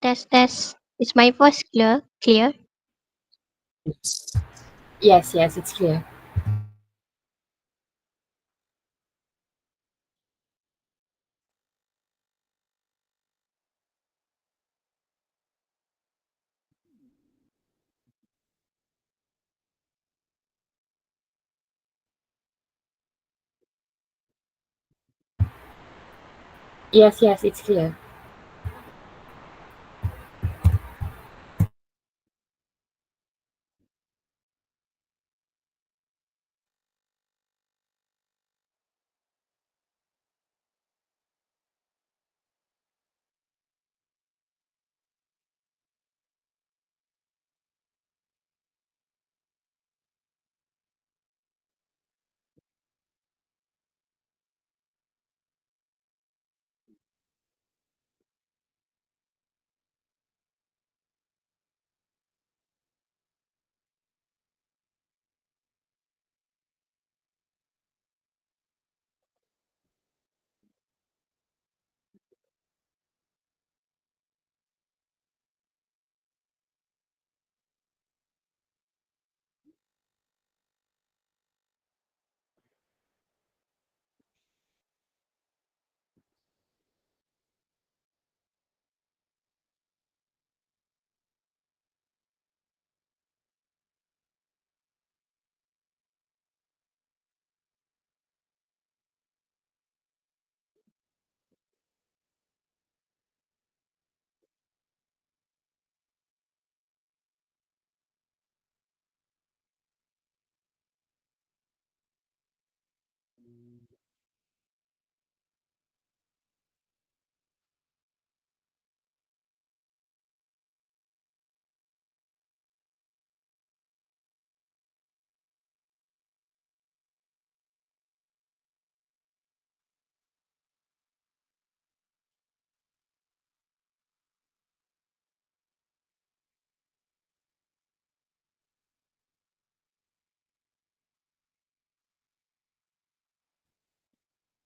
Test. Is my voice clear? Clear? Yes, yes, it's clear. Yes, yes, it's clear.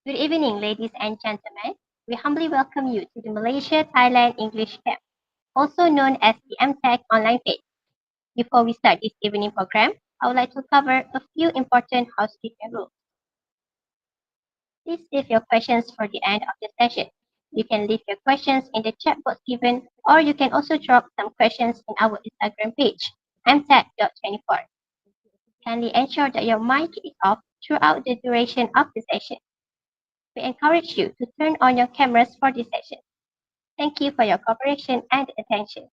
Good evening, ladies and gentlemen. We humbly welcome you to the Malaysia-Thailand English Camp, also known as the MTEC online page. Before we start this evening program, I would like to cover a few important housekeeping rules. Please save your questions for the end of the session. You can leave your questions in the chat box given, or you can also drop some questions in our Instagram page, mtech.24. Kindly ensure that your mic is off throughout the duration of the session. We encourage you to turn on your cameras for this session. Thank you for your cooperation and attention.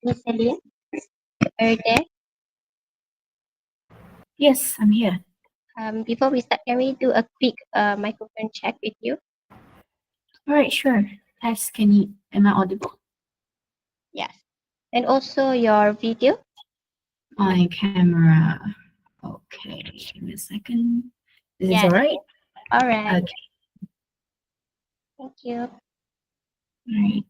Miss Celine, are you there? Yes, I'm here. Before we start, can we do a quick microphone check with you? All right, sure. Test, can you, am I audible? Yes. And also your video? My camera. Okay, give me a second. Is this all Yes. right? All right. Okay, Thank you. all right.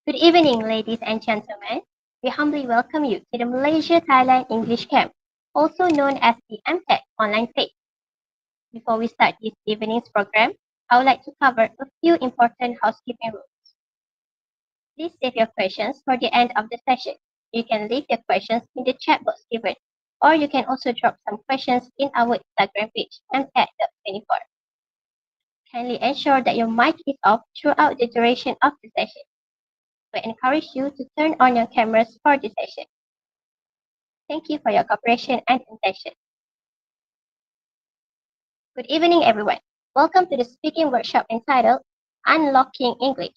Good evening, ladies and gentlemen. We humbly welcome you to the Malaysia-Thailand English Camp, also known as the MTEC online phase. Before we start this evening's program, I would like to cover a few important housekeeping rules. Please save your questions for the end of the session. You can leave your questions in the chat box given, or you can also drop some questions in our Instagram page, MTEC.24. Kindly ensure that your mic is off throughout the duration of the session. We encourage you to turn on your cameras for the session. Thank you for your cooperation and attention. Good evening, everyone. Welcome to the speaking workshop entitled Unlocking English.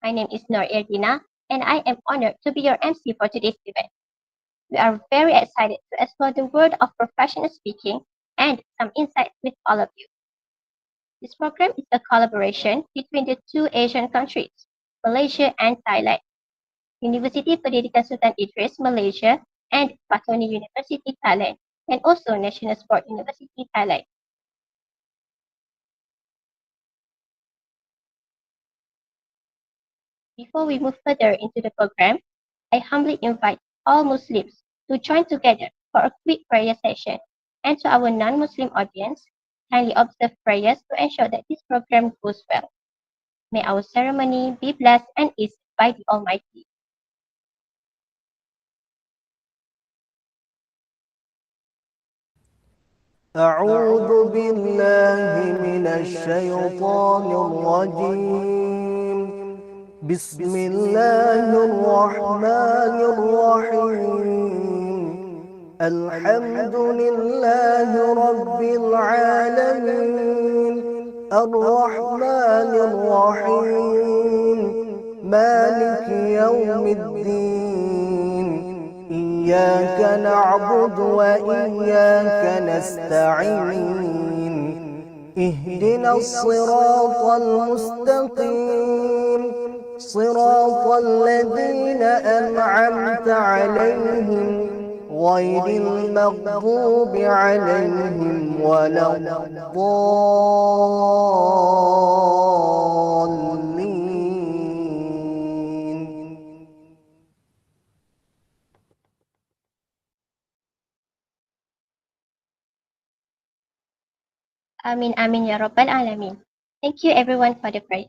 My name is Noor Erdina, and I am honored to be your MC for today's event. We are very excited to explore the world of professional speaking and some insights with all of you. This program is a collaboration between the two Asian countries, Malaysia and Thailand. University Pendidikan Sultan Idris, Malaysia, and Patoni University, Thailand, and also National Sport University, Thailand. Before we move further into the program, I humbly invite all Muslims to join together for a quick prayer session. And to our non-Muslim audience, kindly observe prayers to ensure that this program goes well. May our ceremony be blessed and is by the Almighty. أعوذ بالله من الشيطان الرجيم بسم الله الرحمن الرحيم الحمد لله رب العالمين الرحمن الرحيم مالك يوم الدين إياك نعبد وإياك نستعين اهدنا الصراط المستقيم صراط الذين أنعمت عليهم غير المغضوب عليهم ولا الضالين. Amin, amin, ya Rabbal Alamin. Thank you everyone for the prayer.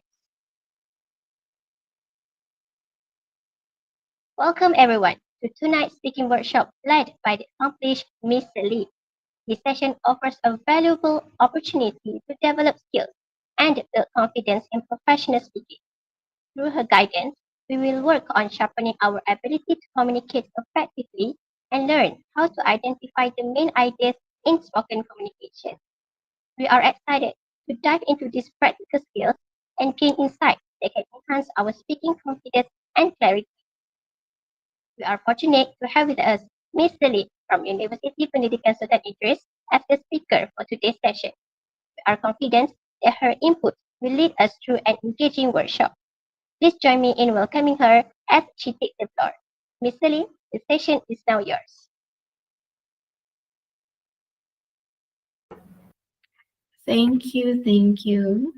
Welcome everyone to tonight's speaking workshop led by the accomplished Miss Celine. This session offers a valuable opportunity to develop skills and build confidence in professional speaking. Through her guidance, we will work on sharpening our ability to communicate effectively and learn how to identify the main ideas in spoken communication. We are excited to dive into these practical skills and gain insights that can enhance our speaking confidence and clarity. We are fortunate to have with us Miss Celine from University Pendidikan Sultan Idris as the speaker for today's session. We are confident that her input will lead us through an engaging workshop. Please join me in welcoming her as she takes the floor. Miss Celine, the session is now yours. Thank you, thank you.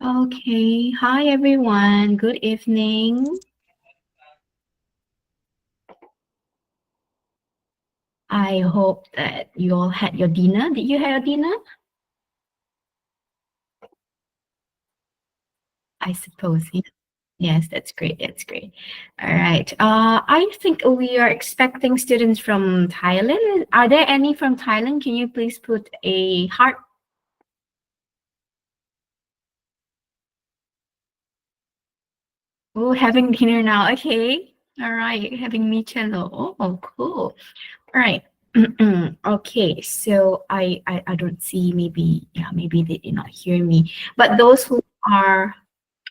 Okay, hi everyone. Good evening. I hope that you all had your dinner. Did you have your dinner? I suppose. Yes, that's great. That's great. All right. I think we are expecting students from Thailand. Are there any from Thailand? Can you please put a heart? Oh, having dinner now. Okay. All right. Having michello. Oh, cool. All right. Okay. So I don't see, maybe, yeah, maybe they did not hear me. But those who are,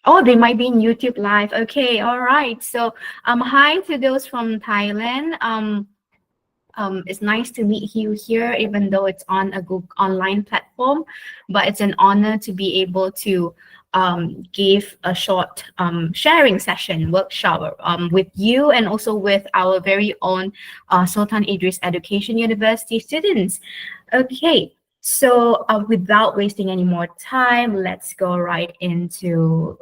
oh, they might be in YouTube live. Okay. All right. So hi to those from Thailand. It's nice to meet you here, even though it's on a Google online platform. But it's an honor to be able to give a short sharing session workshop with you and also with our very own Sultan Idris Education University students. Okay, so without wasting any more time, let's go right into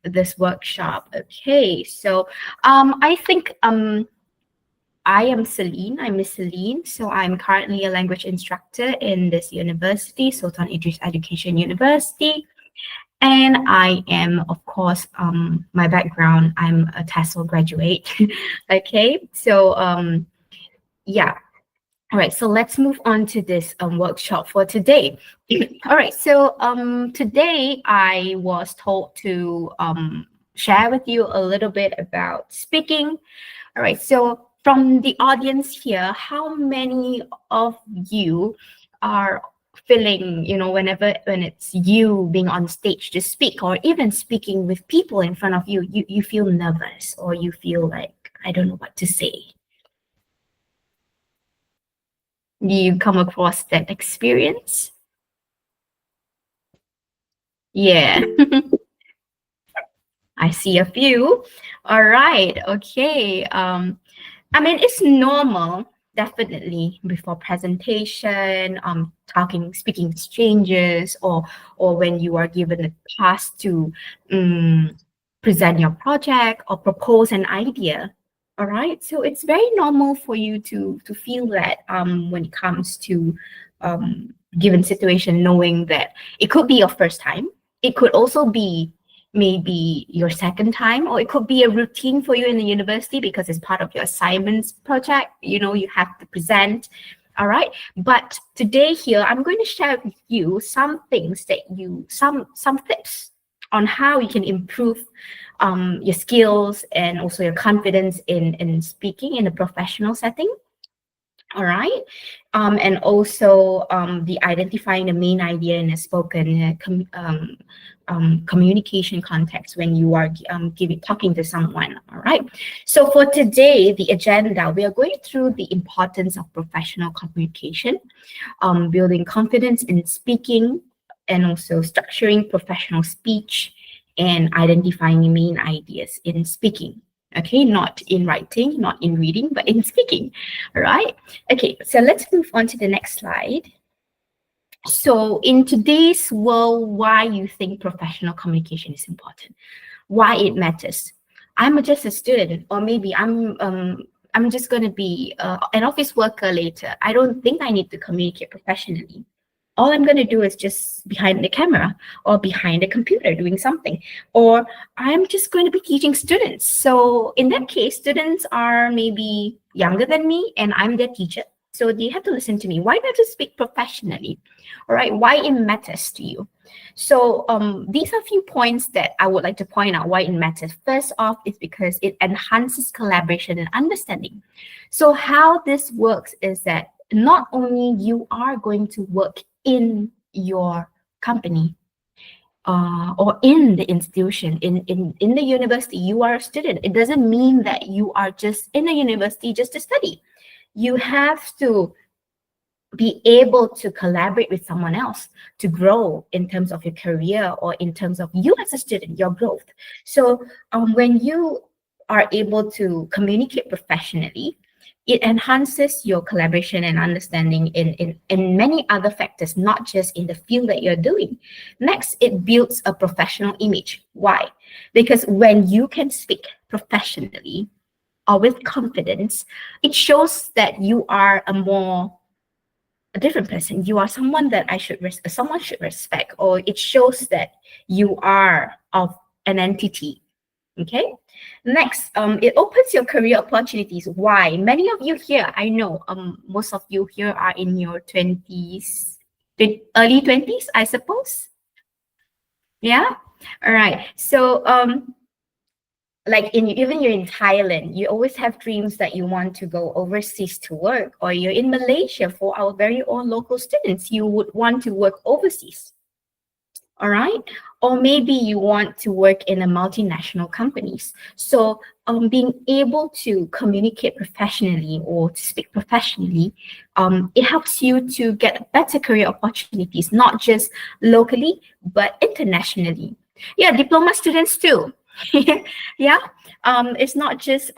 this workshop. Okay, so I think I am Celine. I'm Miss Celine. So I'm currently a language instructor in this university, Sultan Idris Education University. And I am, of course, my background, I'm a TESOL graduate. Okay, so yeah. All right, so let's move on to this workshop for today. All right, so today I was told to share with you a little bit about speaking. All right, so from the audience here, how many of you are feeling, when it's you being on stage to speak, or even speaking with people in front of you, you feel nervous, or you feel like, I don't know what to say? Do you come across that experience? Yeah. I see a few. All right. Okay. I mean, it's normal, definitely, before presentation, speaking to strangers, or when you are given a task to present your project or propose an idea. All right, so it's very normal for you to feel that when it comes to given situation, knowing that it could be your first time, it could also be maybe your second time, or it could be a routine for you in the university because it's part of your assignments project, you have to present. All right, but today here I'm going to share with you some things that some tips on how you can improve your skills and also your confidence in speaking in a professional setting. All right, and also the identifying the main idea in a spoken communication context when you are talking to someone. All right, so for today, the agenda, we are going through the importance of professional communication, building confidence in speaking, and also structuring professional speech and identifying the main ideas in speaking. Okay, not in writing, not in reading, but in speaking. All right. Okay, so let's move on to the next slide. So in today's world, why you think professional communication is important? Why it matters? I'm just a student, or maybe I'm just going to be an office worker later. I don't think I need to communicate professionally. All I'm going to do is just behind the camera or behind a computer doing something, or I'm just going to be teaching students. So in that case, students are maybe younger than me and I'm their teacher. So they have to listen to me. Why not just speak professionally? All right, why it matters to you. So these are a few points that I would like to point out why it matters. First off, is because it enhances collaboration and understanding. So how this works is that not only you are going to work in your company, or in the institution, in the university. You are a student. It doesn't mean that you are just in a university just to study. You have to be able to collaborate with someone else to grow in terms of your career or in terms of you as a student, your growth. So when you are able to communicate professionally, it enhances your collaboration and understanding in many other factors, not just in the field that you're doing. Next, it builds a professional image. Why? Because when you can speak professionally or with confidence, it shows that you are a different person. You are someone that someone should respect, or it shows that you are of an entity. Okay. Next, it opens your career opportunities. Why? Many of you here, I know, most of you here are in your 20s, early 20s, I suppose. Yeah. All right. So, like even you're in Thailand, you always have dreams that you want to go overseas to work, or you're in Malaysia. For our very own local students, you would want to work overseas. All right. Or maybe you want to work in a multinational companies. So being able to communicate professionally or to speak professionally, it helps you to get better career opportunities, not just locally, but internationally. Yeah, diploma students too. Yeah. It's not just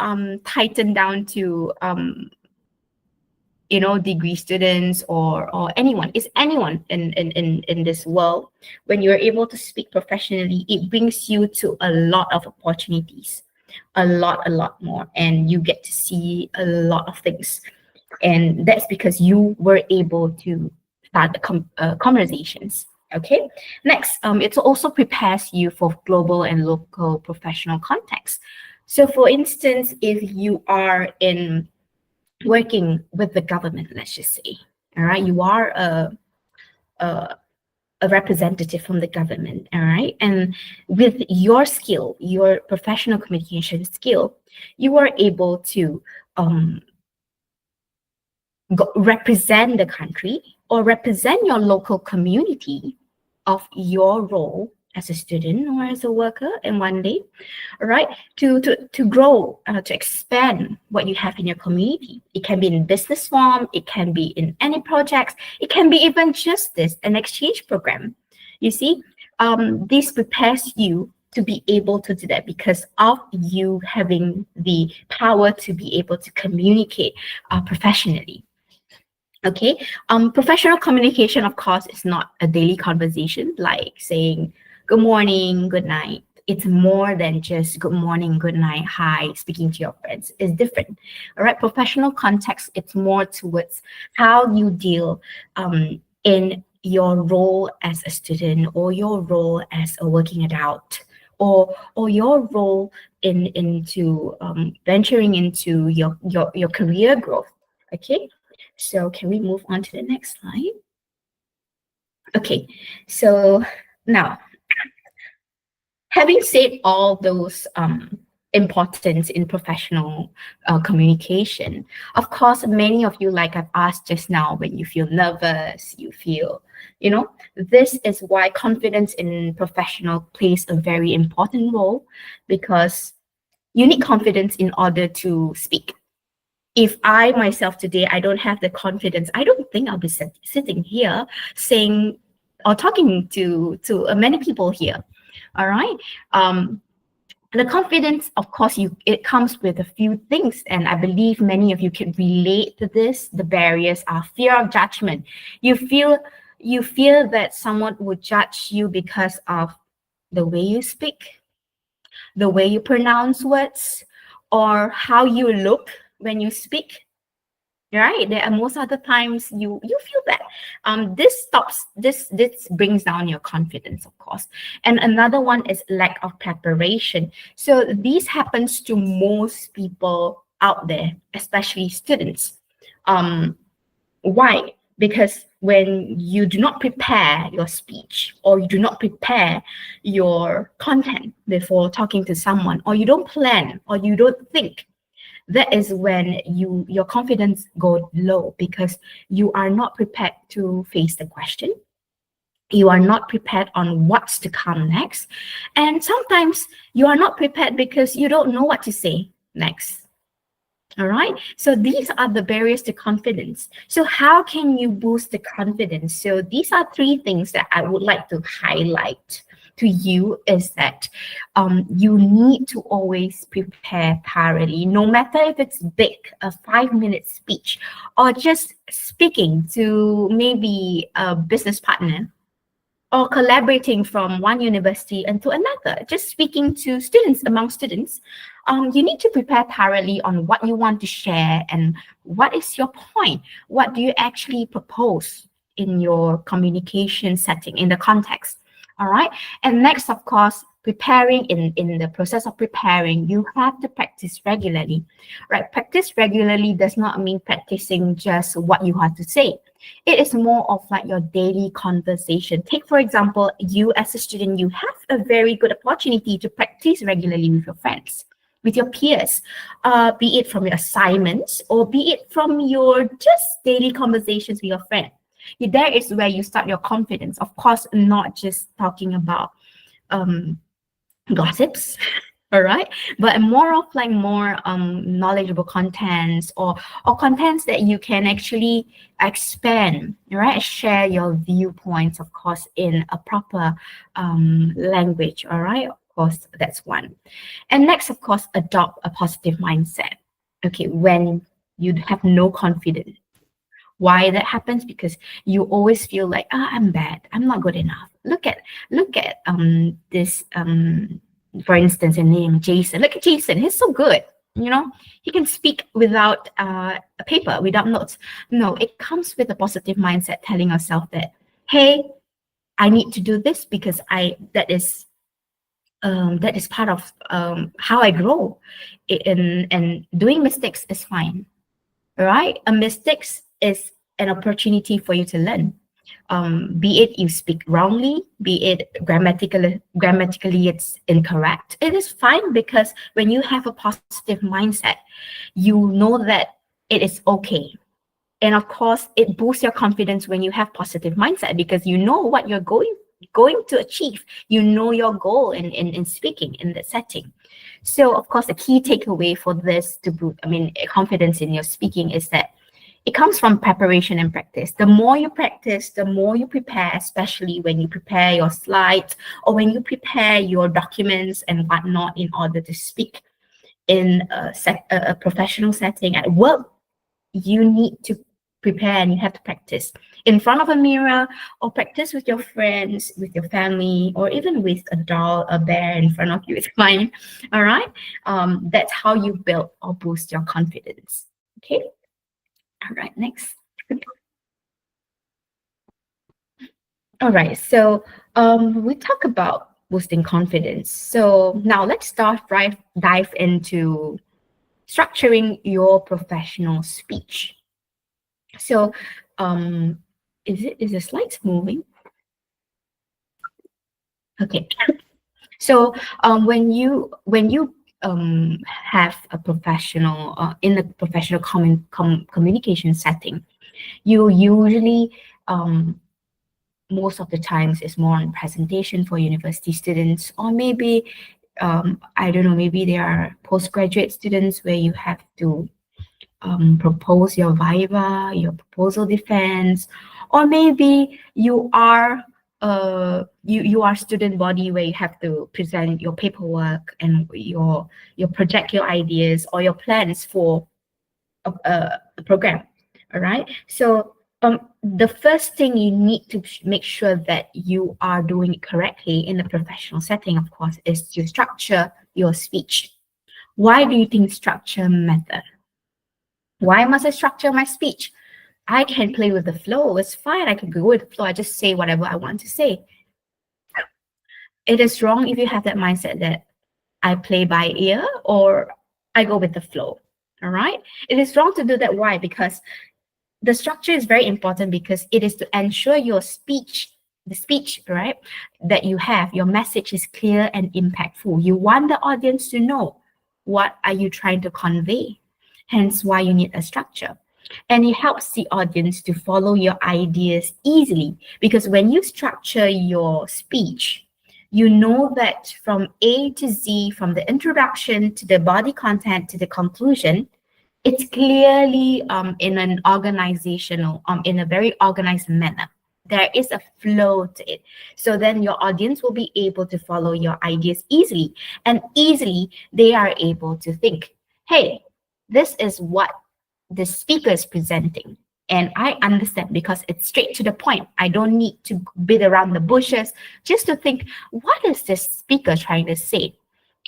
tightened down to degree students or anyone. It's anyone in this world. When you're able to speak professionally, it brings you to a lot of opportunities, a lot more, and you get to see a lot of things. And that's because you were able to start the conversations. Okay. Next, it also prepares you for global and local professional context. So for instance, if you are in working with the government, let's just say, all right, you are a representative from the government, all right, and with your skill, your professional communication skill, you are able to represent the country or represent your local community of your role as a student or as a worker in one day, all right, to grow, to expand what you have in your community. It can be in business form, it can be in any projects, it can be even just an exchange program. You see, this prepares you to be able to do that because of you having the power to be able to communicate professionally. Okay, professional communication, of course, is not a daily conversation like saying good morning, good night. It's more than just good morning, good night, hi, speaking to your friends. It's different. All right, professional context, it's more towards how you deal in your role as a student or your role as a working adult or your role into venturing into your career growth. Okay. So can we move on to the next slide? Okay, so now, having said all those importance in professional communication, of course, many of you, like I've asked just now, when you feel nervous, you feel, this is why confidence in professional plays a very important role, because you need confidence in order to speak. If I myself today, I don't have the confidence, I don't think I'll be sitting here saying or talking to many people here. All right. The confidence, of course, it comes with a few things, and I believe many of you can relate to this. The barriers are fear of judgment. You feel that someone would judge you because of the way you speak, the way you pronounce words, or how you look when you speak, right? There are most other times you feel that this brings down your confidence, of course. And another one is lack of preparation. So this happens to most people out there, especially students. Why? Because when you do not prepare your speech, or you do not prepare your content before talking to someone, or you don't plan, or you don't think, that is when your confidence goes low, because you are not prepared to face the question. You are not prepared on what's to come next. And sometimes you are not prepared because you don't know what to say next. All right. So these are the barriers to confidence. So how can you boost the confidence? So these are three things that I would like to highlight to you is that you need to always prepare thoroughly, no matter if it's big, a 5-minute speech, or just speaking to maybe a business partner, or collaborating from one university into another, just speaking to students among students. You need to prepare thoroughly on what you want to share and what is your point. What do you actually propose in your communication setting, in the context? All right. And next, of course, preparing in the process of preparing, you have to practice regularly, right? Practice regularly does not mean practicing just what you have to say. It is more of like your daily conversation. Take, for example, you as a student, you have a very good opportunity to practice regularly with your friends, with your peers, be it from your assignments or be it from your just daily conversations with your friend. There is where you start your confidence. Of course, not just talking about gossips, all right, but more of like more knowledgeable contents or contents that you can actually expand, right? Share your viewpoints, of course, in a proper language, all right? Of course, that's one. And next, of course, adopt a positive mindset. Okay, when you have no confidence. Why that happens? Because you always feel like, I'm bad, I'm not good enough. Look at this for instance, a name Jason. Look at Jason, he's so good. He can speak without a paper, without notes. No, it comes with a positive mindset, telling yourself that, hey, I need to do this because that is part of how I grow. And doing mistakes is fine, right? A mistakes is an opportunity for you to learn. Be it you speak wrongly, be it grammatically it's incorrect. It is fine, because when you have a positive mindset, you know that it is okay. And of course, it boosts your confidence when you have positive mindset, because you know what you're going to achieve. You know your goal in speaking in the setting. So of course, the key takeaway for this to boost, confidence in your speaking is that it comes from preparation and practice. The more you practice, the more you prepare, especially when you prepare your slides or when you prepare your documents and whatnot in order to speak in a professional setting at work. You need to prepare and you have to practice in front of a mirror, or practice with your friends, with your family, or even with a doll, a bear in front of you. It's fine. All right. That's how you build or boost your confidence. Okay. All right, next. All right, so we talk about boosting confidence. So now let's dive into structuring your professional speech. So is the slides moving? Okay. So when you have a professional in a professional communication setting, you usually most of the times is more on presentation for university students, or maybe I don't know, maybe there are postgraduate students where you have to propose your viva, your proposal defense, or maybe you are you are student body where you have to present your paperwork and your project your ideas or your plans for a program. All right, so the first thing you need to make sure that you are doing it correctly in a professional setting, of course, is to structure your speech. Why do you think structure matter? Why must I structure my speech? I can play with the flow. It's fine. I can go with the flow. I just say whatever I want to say. It is wrong if you have that mindset that I play by ear or I go with the flow. All right. It is wrong to do that. Why? Because the structure is very important, because it is to ensure your speech, the speech, right, that you have, your message is clear and impactful. You want the audience to know what are you trying to convey. Hence why you need a structure. And it helps the audience to follow your ideas easily, because when you structure your speech, you know that from A to Z, from the introduction to the body content to the conclusion, it's clearly in an organizational, in a very organized manner. There is a flow to it. So then your audience will be able to follow your ideas easily. And easily, they are able to think, hey, this is what the speaker is presenting. And I understand because it's straight to the point. I don't need to beat around the bushes just to think, what is this speaker trying to say?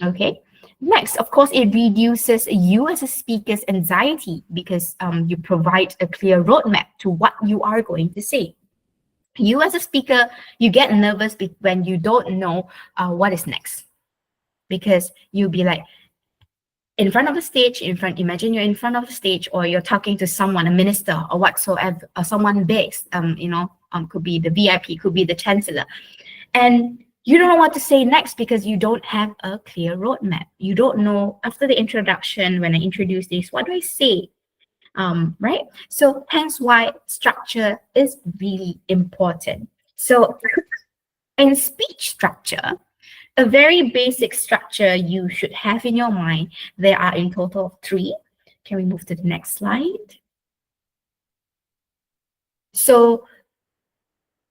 Okay. Next, of course, it reduces you as a speaker's anxiety because you provide a clear roadmap to what you are going to say. You as a speaker, you get nervous when you don't know what is next, because you'll be like, in front of the stage, imagine you're in front of the stage, or you're talking to someone, a minister or whatsoever, or someone big, could be the VIP, could be the chancellor. And you don't know what to say next because you don't have a clear roadmap. You don't know, after the introduction, when I introduce this, what do I say? Right? So hence why structure is really important. So in speech structure, a very basic structure you should have in your mind, there are in total of 3. Can we move to the next slide? So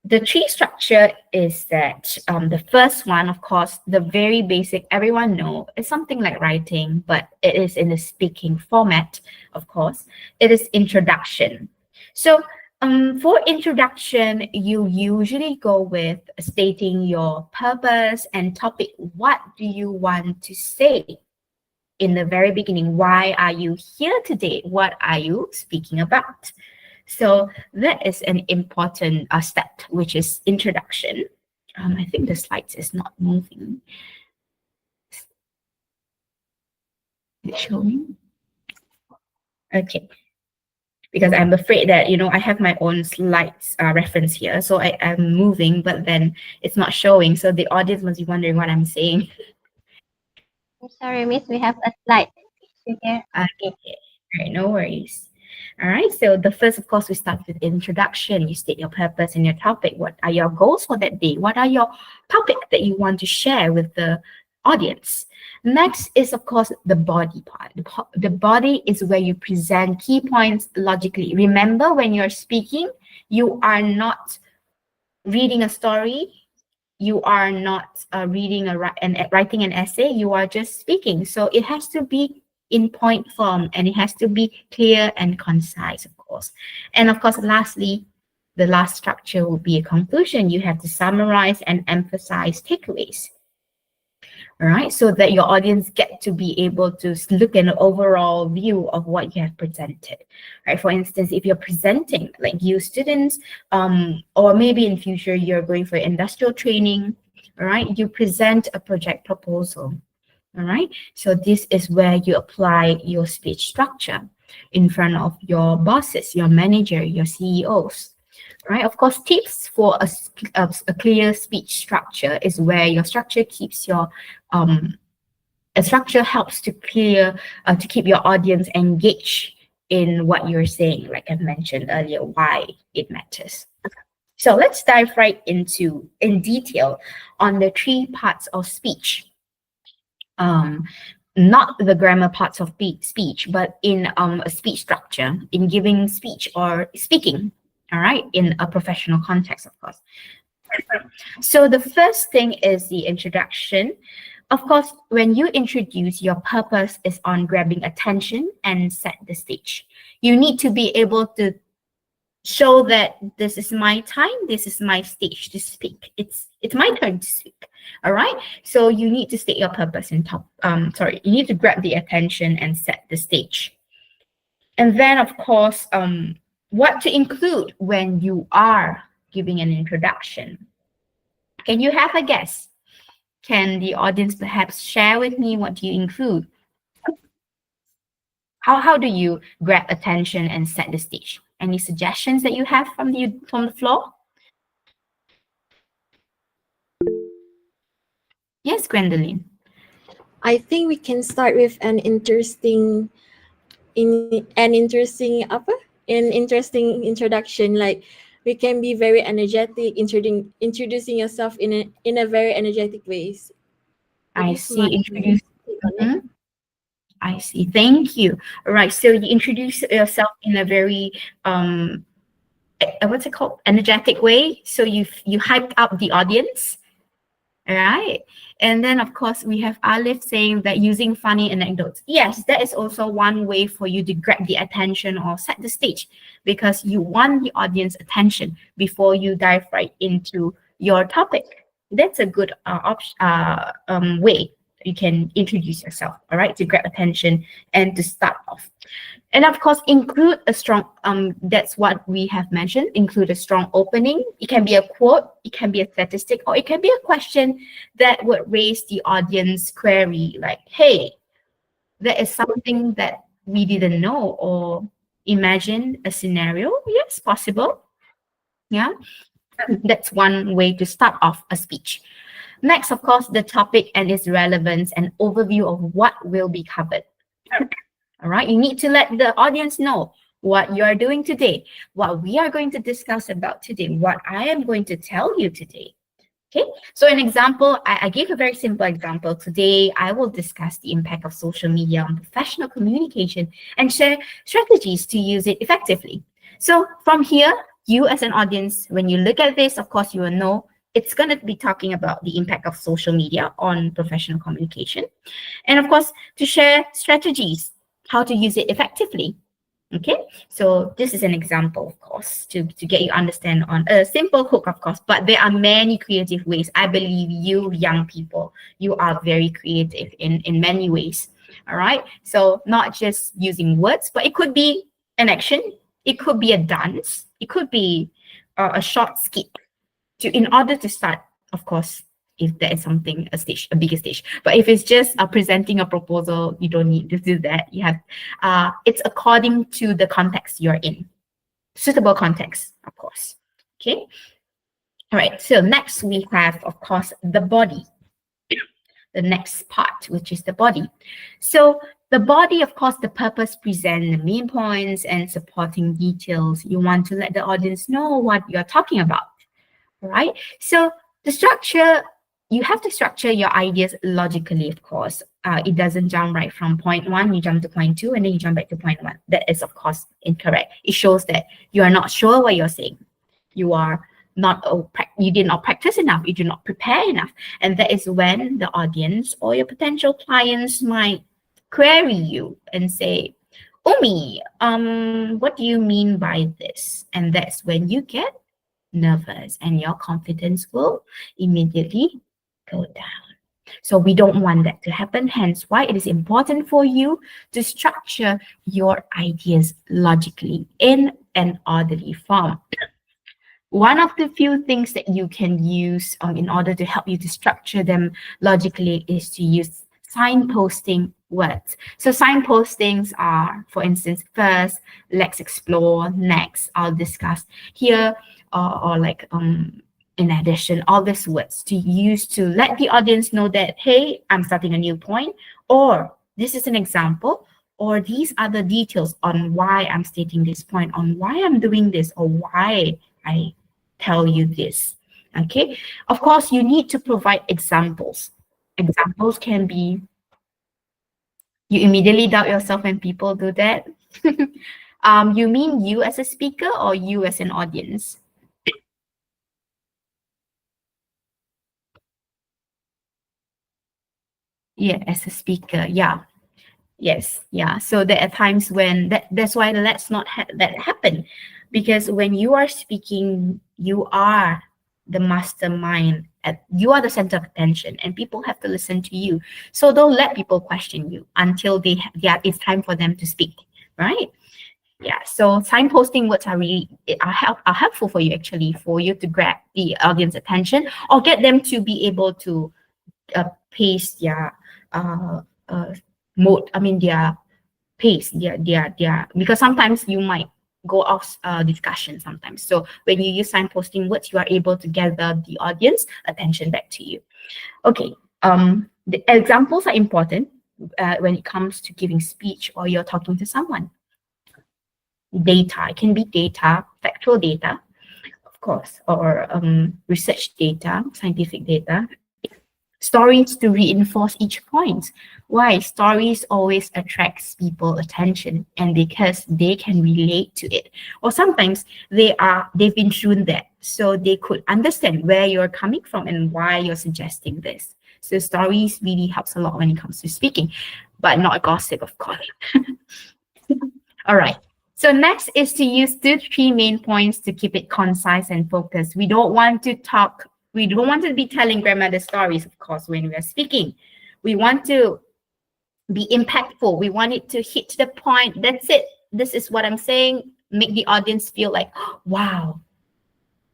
the 3 structure is that the first one, of course, the very basic, everyone know, is something like writing, but it is in the speaking format, of course. It is introduction. So for introduction, you usually go with stating your purpose and topic. What do you want to say in the very beginning? Why are you here today? What are you speaking about? So that is an important step, which is introduction. I think the slides is not moving. Is it showing? Okay. Because I'm afraid that, I have my own slides reference here. So I'm moving, but then it's not showing. So the audience must be wondering what I'm saying. I'm sorry, Miss, we have a slide. Here. Okay. All right, no worries. All right, so the first, of course, we start with introduction. You state your purpose and your topic. What are your goals for that day? What are your topics that you want to share with the audience? Next is, of course, the body part. The body is where you present key points logically. Remember, when you're speaking, you are not reading a story. You are not writing an essay. You are just speaking. So it has to be in point form, and it has to be clear and concise, of course. And of course, lastly, the last structure will be a conclusion. You have to summarize and emphasize takeaways. All right, so that your audience get to be able to look at an overall view of what you have presented. Right? For instance, if you're presenting like you students, or maybe in future you're going for industrial training, all right, you present a project proposal. All right, so this is where you apply your speech structure in front of your bosses, your manager, your CEOs. Right, of course, tips for a clear speech structure is where your structure keeps your a structure helps to keep your audience engaged in what you're saying, like I mentioned earlier, why it matters. So let's dive right into in detail on the 3 parts of speech. Not the grammar parts of speech, but in a speech structure, in giving speech or speaking, all right, in a professional context, of course. So the first thing is the introduction. Of course, when you introduce, your purpose is on grabbing attention and set the stage. You need to be able to show that this is my time, this is my stage to speak. It's my turn to speak. All right. So you need to state your purpose and you need to grab the attention and set the stage. And then, of course, what to include when you are giving an introduction. Can you have a guess? Can the audience perhaps share with me what do you include? How do you grab attention and set the stage? Any suggestions that you have from the floor? Yes, Gwendolyn. I think we can start with an interesting apa? in interesting introduction. Like we can be very energetic, introducing yourself in a very energetic ways. It I is my see. Introduce. take on it. Mhm. I see. Thank you. All right. So you introduce yourself in a very what's it called? Energetic way. So you hyped up the audience. All right. And then of course we have Alif saying that using funny anecdotes. Yes, that is also one way for you to grab the attention or set the stage, because you want the audience attention before you dive right into your topic. That's a good way you can introduce yourself, all right, to grab attention and to start off. And of course, include a strong, that's what we have mentioned, include a strong opening. It can be a quote, it can be a statistic, or it can be a question that would raise the audience query, like, hey, there is something that we didn't know, or imagine a scenario. Yes, possible. Yeah, that's one way to start off a speech. Next, of course, the topic and its relevance and overview of what will be covered. All right, you need to let the audience know what you are doing today, what we are going to discuss about today, what I am going to tell you today. Okay, so an example, I gave a very simple example. Today, I will discuss the impact of social media on professional communication and share strategies to use it effectively. So from here, you as an audience, when you look at this, of course, you will know it's going to be talking about the impact of social media on professional communication. And of course, to share strategies, how to use it effectively. Okay, so this is an example, of course, to get you understand on a simple hook, of course, but there are many creative ways. I believe you young people, you are very creative in many ways. All right, so not just using words, but it could be an action, it could be a dance, it could be a short skit in order to start, of course, if there is something, a bigger stage. But if it's just presenting a proposal, you don't need to do that. You have, it's according to the context you're in. Suitable context, of course. Okay. All right. So next we have, of course, the body. The next part, which is the body. So the body, of course, the purpose, present the main points and supporting details. You want to let the audience know what you're talking about. All right. So the structure, you have to structure your ideas logically, of course. It doesn't jump right from point one, you jump to point two, and then you jump back to point one. That is, of course, incorrect. It shows that you are not sure what you're saying. You are not, you did not practice enough, you did not prepare enough. And that is when the audience or your potential clients might query you and say, Umi, what do you mean by this? And that's when you get nervous and your confidence will immediately go down. So we don't want that to happen. Hence why it is important for you to structure your ideas logically in an orderly form. One of the few things that you can use in order to help you to structure them logically is to use signposting words. So signpostings are, for instance, first, let's explore, next, I'll discuss, here, or like in addition, all these words to use to let the audience know that, hey, I'm starting a new point, or this is an example, or these are the details on why I'm stating this point, on why I'm doing this, or why I tell you this. Okay, of course, you need to provide examples. Examples can be, you immediately doubt yourself when people do that. You mean you as a speaker or you as an audience? Yeah, as a speaker, yeah. Yes, yeah. So there are times when that's why let's not have that happen. Because when you are speaking, you are the mastermind, you are the center of attention, and people have to listen to you. So don't let people question you until it's time for them to speak, right? Yeah, so signposting words are really are helpful for you, actually, for you to grab the audience attention or get them to be able to pace their mode. I mean their pace, their because sometimes you might go off discussion sometimes. So when you use signposting words, you are able to gather the audience attention back to you. Okay, the examples are important when it comes to giving speech or you're talking to someone. data. It can be data, factual data, of course, or research data, scientific data. Stories to reinforce each point. Why? Stories always attracts people attention, and because they can relate to it. Or sometimes they've been through that, so they could understand where you're coming from and why you're suggesting this. So stories really helps a lot when it comes to speaking, but not gossip, of course. All right. So next is to use 2 3 main points to keep it concise and focused. We don't want to talk, we don't want to be telling grandmother stories, of course, when we are speaking. We want to be impactful. We want it to hit the point. That's it. This is what I'm saying. Make the audience feel like, wow,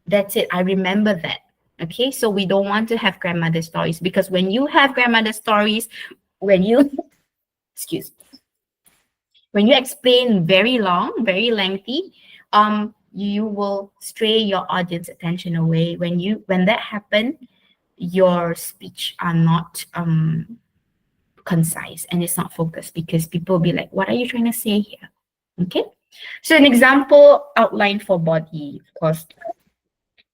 that's it. I remember that. Okay. So we don't want to have grandmother stories, because when you have grandmother stories, when you, excuse me, when you explain very long, very lengthy, you will stray your audience attention away. When that happens, your speech are not concise and it's not focused, because people will be like, what are you trying to say here? Okay. So an example outline for body, of course.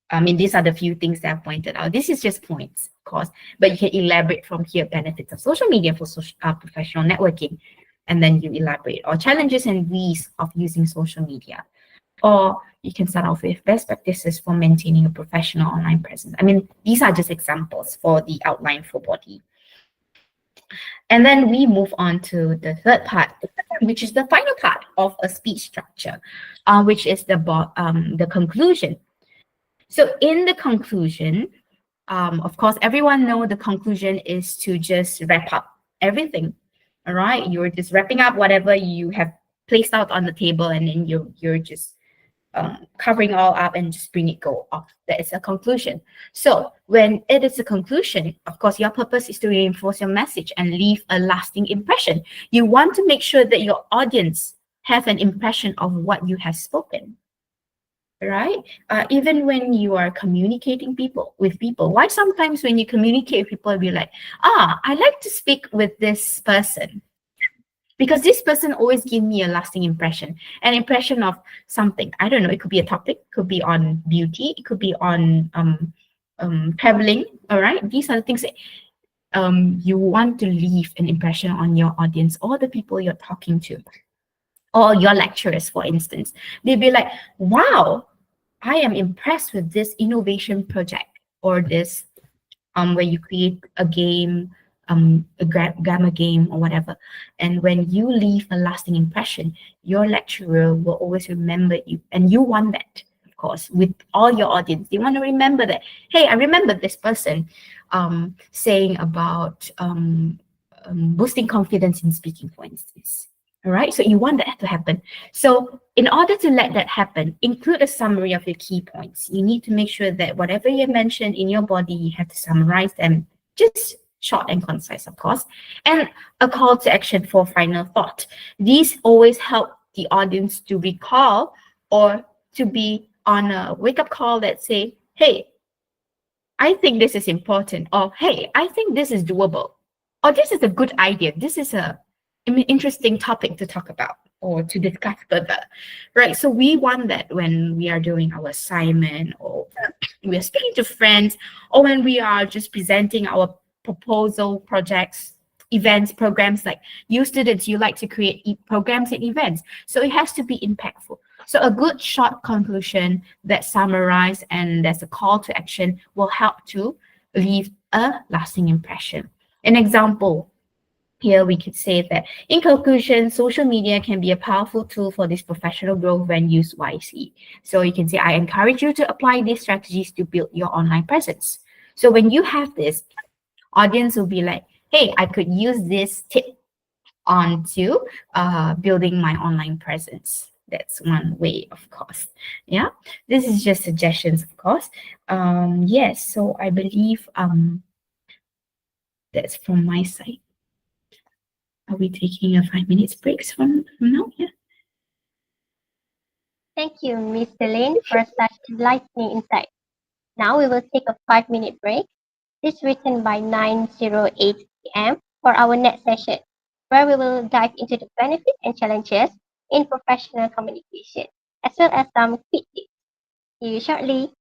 I mean, these are the few things that I've pointed out. This is just points, of course, but you can elaborate from here: benefits of social media for professional networking. And then you elaborate, or challenges and ways of using social media. Or you can start off with best practices for maintaining a professional online presence. I mean, these are just examples for the outline for body. And then we move on to the third part, which is the final part of a speech structure, which is the conclusion. So in the conclusion, of course, everyone know the conclusion is to just wrap up everything. All right, you're just wrapping up whatever you have placed out on the table, and then you're just covering all up and just bring it go off. That is a conclusion. So when it is a conclusion, of course, your purpose is to reinforce your message and leave a lasting impression. You want to make sure that your audience have an impression of what you have spoken. Right? Even when you are communicating with people, why sometimes when you communicate with people, you'll be like, I like to speak with this person, because this person always give me a lasting impression, an impression of something. I don't know, it could be a topic, could be on beauty, it could be on traveling. All right, these are the things that you want to leave an impression on your audience or the people you're talking to, or your lecturers, for instance. They'll be like, wow, I am impressed with this innovation project, or this where you create a game, a grammar game or whatever. And when you leave a lasting impression, your lecturer will always remember you, and you want that, of course, with all your audience. They want to remember that, hey, I remember this person saying about boosting confidence in speaking, for instance. All right, so you want that to happen. So in order to let that happen, include a summary of your key points. You need to make sure that whatever you mentioned in your body, you have to summarize them, just short and concise, of course, and a call to action for final thought. These always help the audience to recall, or to be on a wake-up call that say, hey, I think this is important, or hey, I think this is doable, or this is a good idea. This is an interesting topic to talk about or to discuss further, right? So we want that when we are doing our assignment, or we are speaking to friends, or when we are just presenting our proposal, projects, events, programs. Like you students, you like to create programs and events. So it has to be impactful. So a good short conclusion that summarizes and there's a call to action will help to leave a lasting impression. An example, here we could say that in conclusion, social media can be a powerful tool for this professional growth when used wisely. So you can say, I encourage you to apply these strategies to build your online presence. So when you have this, audience will be like, hey, I could use this tip onto building my online presence. That's one way, of course. Yeah, this is just suggestions, of course. Yes, so I believe that's from my side. Are we taking a 5 minutes break from now? Yeah. Thank you, Miss Celine, for such enlightening insight. Now we will take a 5-minute break. This written by 9:08 p.m. for our next session, where we will dive into the benefits and challenges in professional communication, as well as some quick tips. See you shortly.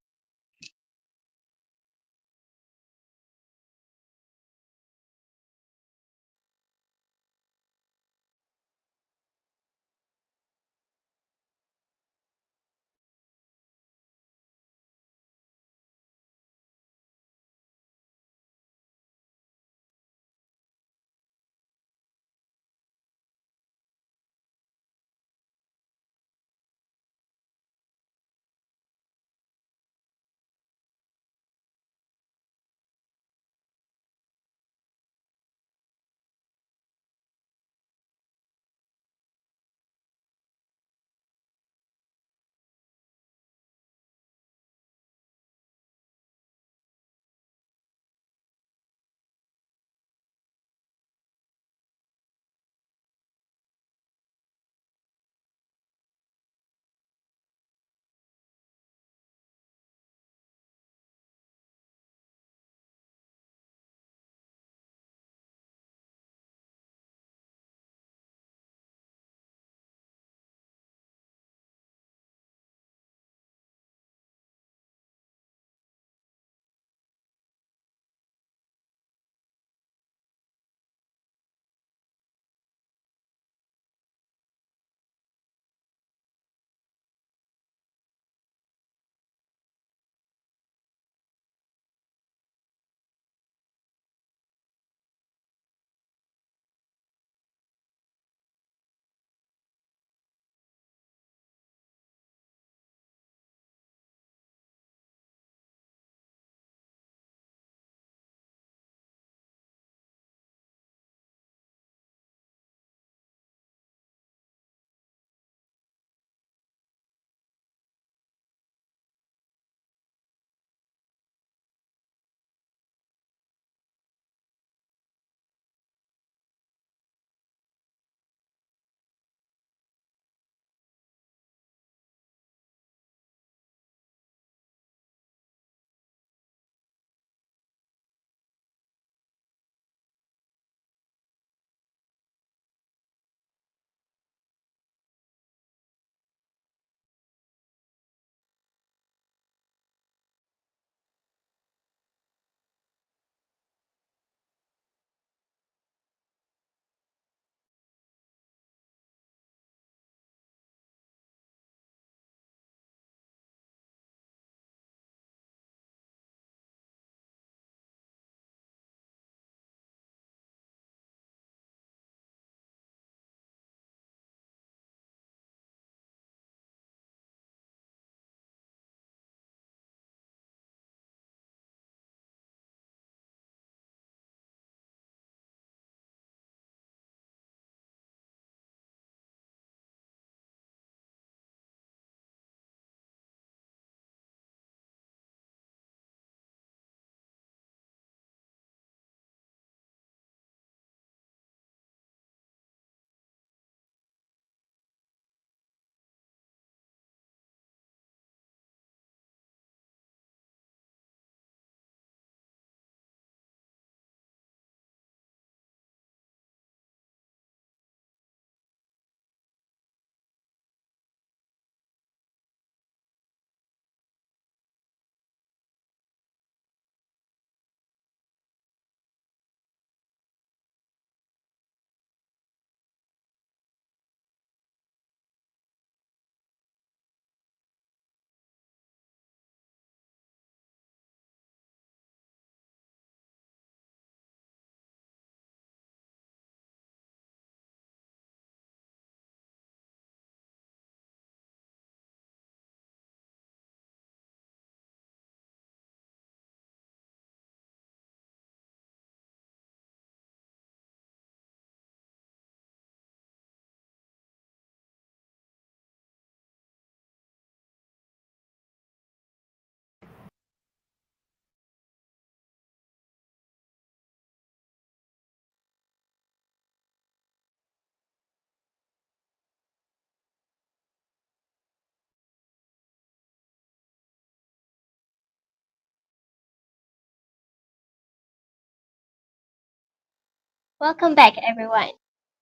Welcome back, everyone.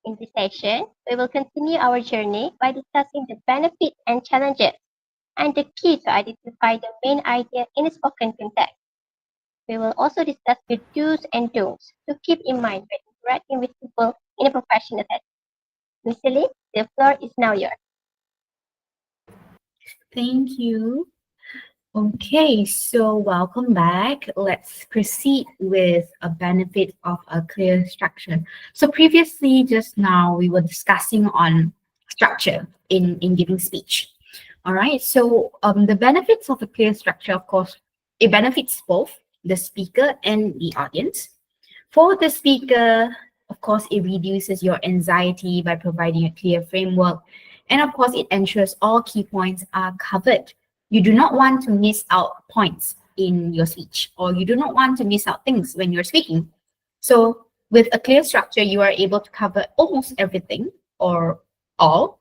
In this session, we will continue our journey by discussing the benefits and challenges and the key to identify the main idea in a spoken context. We will also discuss the do's and don'ts to keep in mind when interacting with people in a professional setting. Miss Celine, the floor is now yours. Thank you. Okay, so welcome back. Let's proceed with a benefit of a clear structure. So previously, just now, we were discussing on structure in giving speech. All right, so the benefits of a clear structure, of course, it benefits both the speaker and the audience. For the speaker, of course, it reduces your anxiety by providing a clear framework. And of course, it ensures all key points are covered. You do not want to miss out points in your speech, or you do not want to miss out things when you're speaking. So with a clear structure, you are able to cover almost everything or all,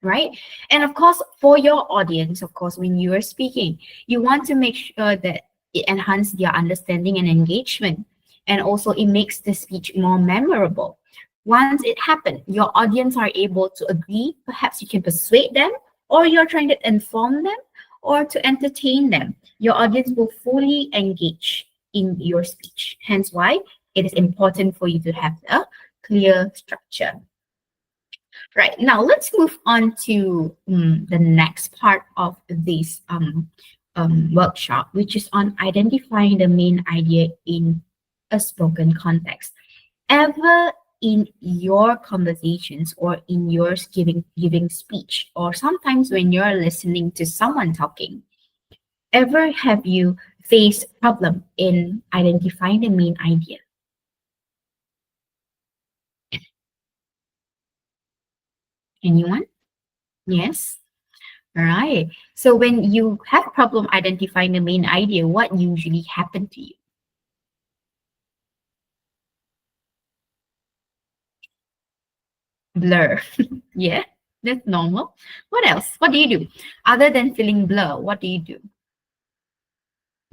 right? And of course, for your audience, of course, when you are speaking, you want to make sure that it enhances their understanding and engagement. And also it makes the speech more memorable. Once it happens, your audience are able to agree. Perhaps you can persuade them, or you're trying to inform them or to entertain them. Your audience will fully engage in your speech. Hence why it is important for you to have a clear structure. Right, now let's move on to the next part of this workshop, which is on identifying the main idea in a spoken context. Ever in your conversations or in your giving speech, or sometimes when you're listening to someone talking, ever have you faced problem in identifying the main idea? Anyone? Yes. All right. So when you have problem identifying the main idea, what usually happen to you? Blur. Yeah, that's normal. What else? What do you do? Other than feeling blur, what do you do?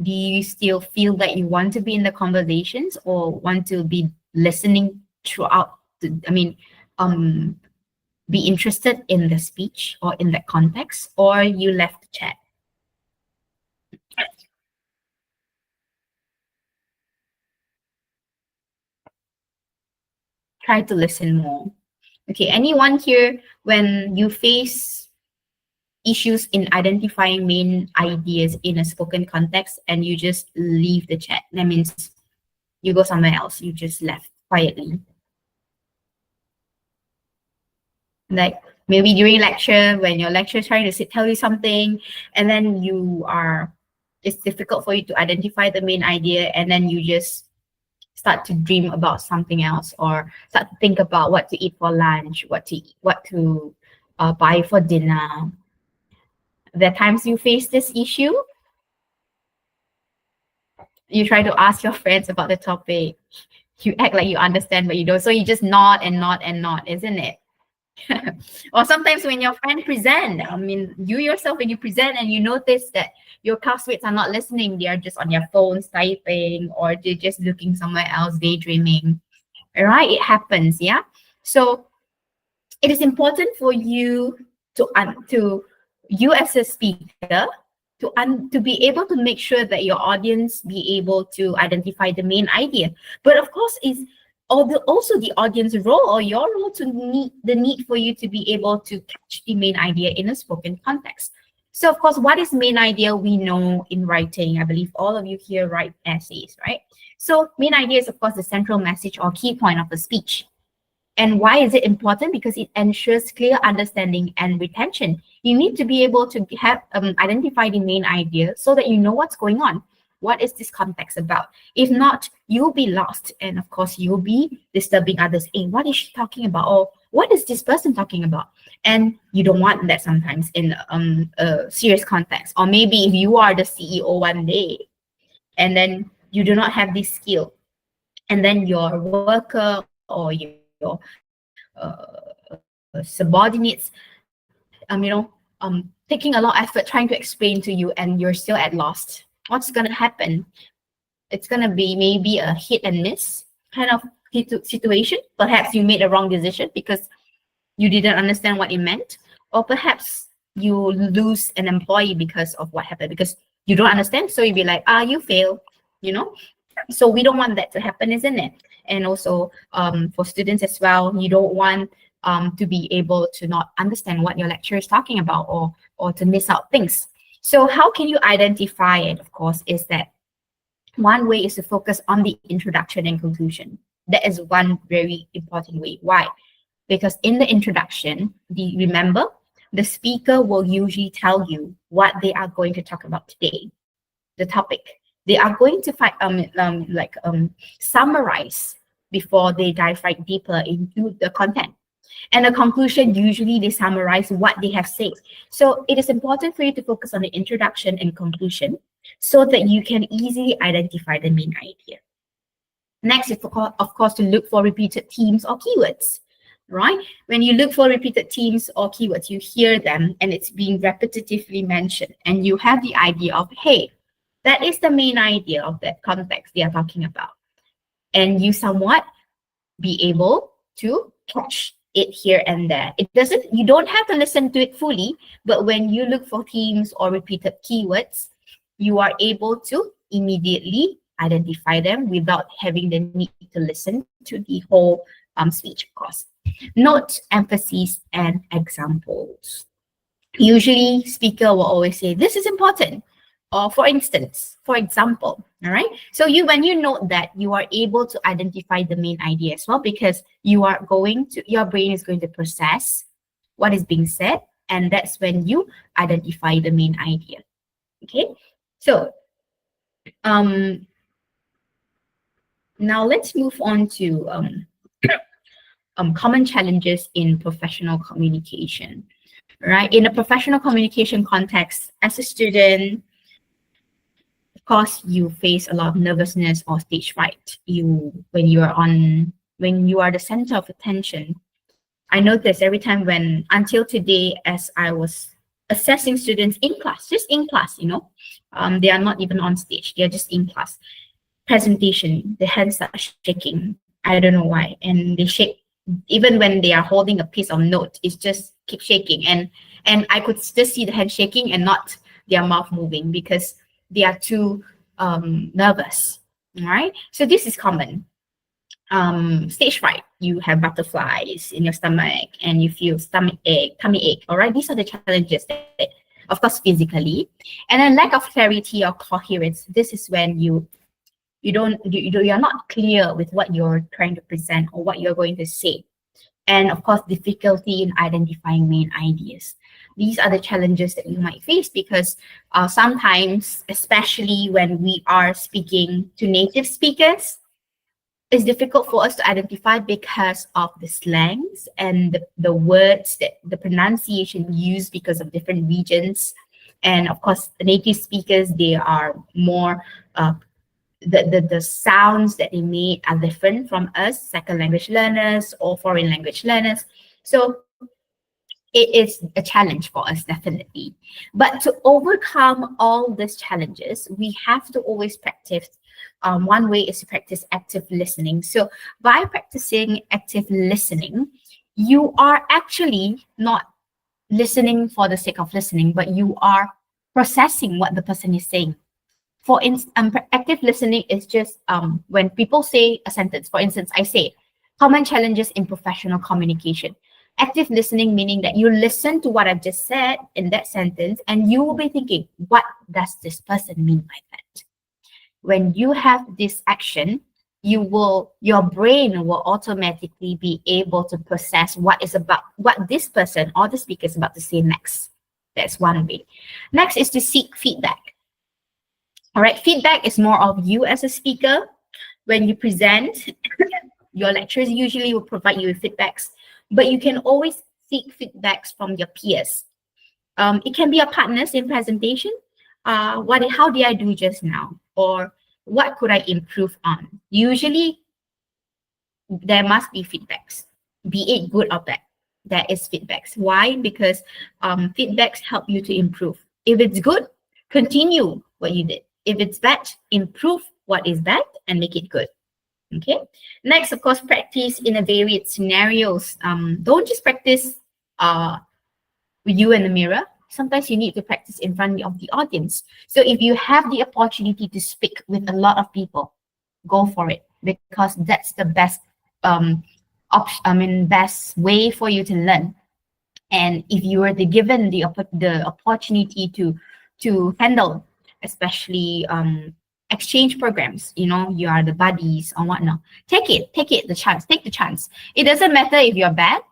Do you still feel that you want to be in the conversations or want to be listening throughout um, be interested in the speech or in that context, or you left the chat? Try to listen more. Okay, anyone here, when you face issues in identifying main ideas in a spoken context and you just leave the chat, that means you go somewhere else, you just left quietly? Like maybe during lecture, when your lecturer is trying to tell you something, and then it's difficult for you to identify the main idea, and then you just start to dream about something else, or start to think about what to eat for lunch, what to buy for dinner. There are times you face this issue. You try to ask your friends about the topic. You act like you understand, but you don't. So you just nod and nod and nod, isn't it? Or sometimes when your friend present, you yourself, when you present and you notice that your classmates are not listening, they are just on their phones typing, or they're just looking somewhere else, daydreaming. All right, it happens, yeah. So it is important for you to you as a speaker to be able to make sure that your audience be able to identify the main idea. But of course, is also the audience role or your role to need for you to be able to catch the main idea in a spoken context. So of course, what is main idea? We know in writing, I believe all of you here write essays, right? So main idea is of course the central message or key point of the speech. And why is it important? Because it ensures clear understanding and retention. You need to be able to have identify the main idea so that you know what's going on. What is this context about? If not, you'll be lost. And of course, you'll be disturbing others. Hey, what is she talking about? Or what is this person talking about? And you don't want that sometimes in a serious context. Or maybe if you are the CEO one day and then you do not have this skill, and then your worker or your subordinates, taking a lot of effort trying to explain to you, and you're still at lost. What's gonna happen? It's gonna be maybe a hit and miss kind of situation. Perhaps you made a wrong decision because you didn't understand what it meant, or perhaps you lose an employee because of what happened, because you don't understand. So you'd be like, you fail, you know. So we don't want that to happen, isn't it? And also for students as well, you don't want to be able to not understand what your lecturer is talking about, or to miss out things. So how can you identify it? Of course, is that one way is to focus on the introduction and conclusion. That is one very important way. Why? Because in the introduction, remember, the speaker will usually tell you what they are going to talk about today, the topic. They are going to summarize before they dive right deeper into the content. And the conclusion, usually they summarize what they have said. So it is important for you to focus on the introduction and conclusion so that you can easily identify the main idea. Next is, of course, to look for repeated themes or keywords, right? When you look for repeated themes or keywords, you hear them and it's being repetitively mentioned, and you have the idea of, hey, that is the main idea of that context they are talking about. And you somewhat be able to catch it here and there. You don't have to listen to it fully, but when you look for themes or repeated keywords, you are able to immediately identify them without having the need to listen to the whole speech, of course. Note, emphases, and examples. Usually, speaker will always say, this is important. Or for instance, for example, all right? So when you note that, you are able to identify the main idea as well, because your brain is going to process what is being said, and that's when you identify the main idea. Okay, so now let's move on to common challenges in professional communication. Right, in a professional communication context, as a student, of course, you face a lot of nervousness or stage fright. When you are the center of attention. I noticed every time until today, as I was assessing students in class, just in class, they are not even on stage, they are just in class. Presentation, the hands start shaking. I don't know why, and they shake even when they are holding a piece of note. It's just keep shaking, and I could just see the hand shaking and not their mouth moving because they are too nervous. All right, so this is common. Stage fright, you have butterflies in your stomach and you feel tummy ache. All right, these are the challenges that, of course, physically. And then lack of clarity or coherence. This is when you're not clear with what you're trying to present or what you're going to say. And of course, difficulty in identifying main ideas. These are the challenges that you might face because sometimes, especially when we are speaking to native speakers, it's difficult for us to identify because of the slangs and the words, that the pronunciation used because of different regions. And of course, the native speakers, they are more, the sounds that they make are different from us, second language learners or foreign language learners. So it is a challenge for us, definitely. But to overcome all these challenges, we have to always practice. One way is to practice active listening. So by practicing active listening, you are actually not listening for the sake of listening, but you are processing what the person is saying. For instance, active listening is just when people say a sentence. For instance, I say, common challenges in professional communication. Active listening meaning that you listen to what I've just said in that sentence, and you will be thinking, what does this person mean by that? When you have this action, your brain will automatically be able to process what this person or the speaker is about to say next. That's one way. Next is to seek feedback. All right, feedback is more of you as a speaker. When you present, your lecturers usually will provide you with feedbacks, but you can always seek feedbacks from your peers. It can be your partners in presentation. How did I do just now? Or what could I improve on? Usually, there must be feedbacks, be it good or bad. There is feedbacks. Why? Because feedbacks help you to improve. If it's good, continue what you did. If it's bad, improve what is bad and make it good. Okay. Next, of course, practice in a varied scenarios. Don't just practice with you in the mirror. Sometimes you need to practice in front of the audience. So if you have the opportunity to speak with a lot of people, go for it, because that's the best best way for you to learn. And if you were given the opportunity to handle, especially exchange programs, you are the buddies or whatnot, take the chance, take the chance. It doesn't matter if you're bad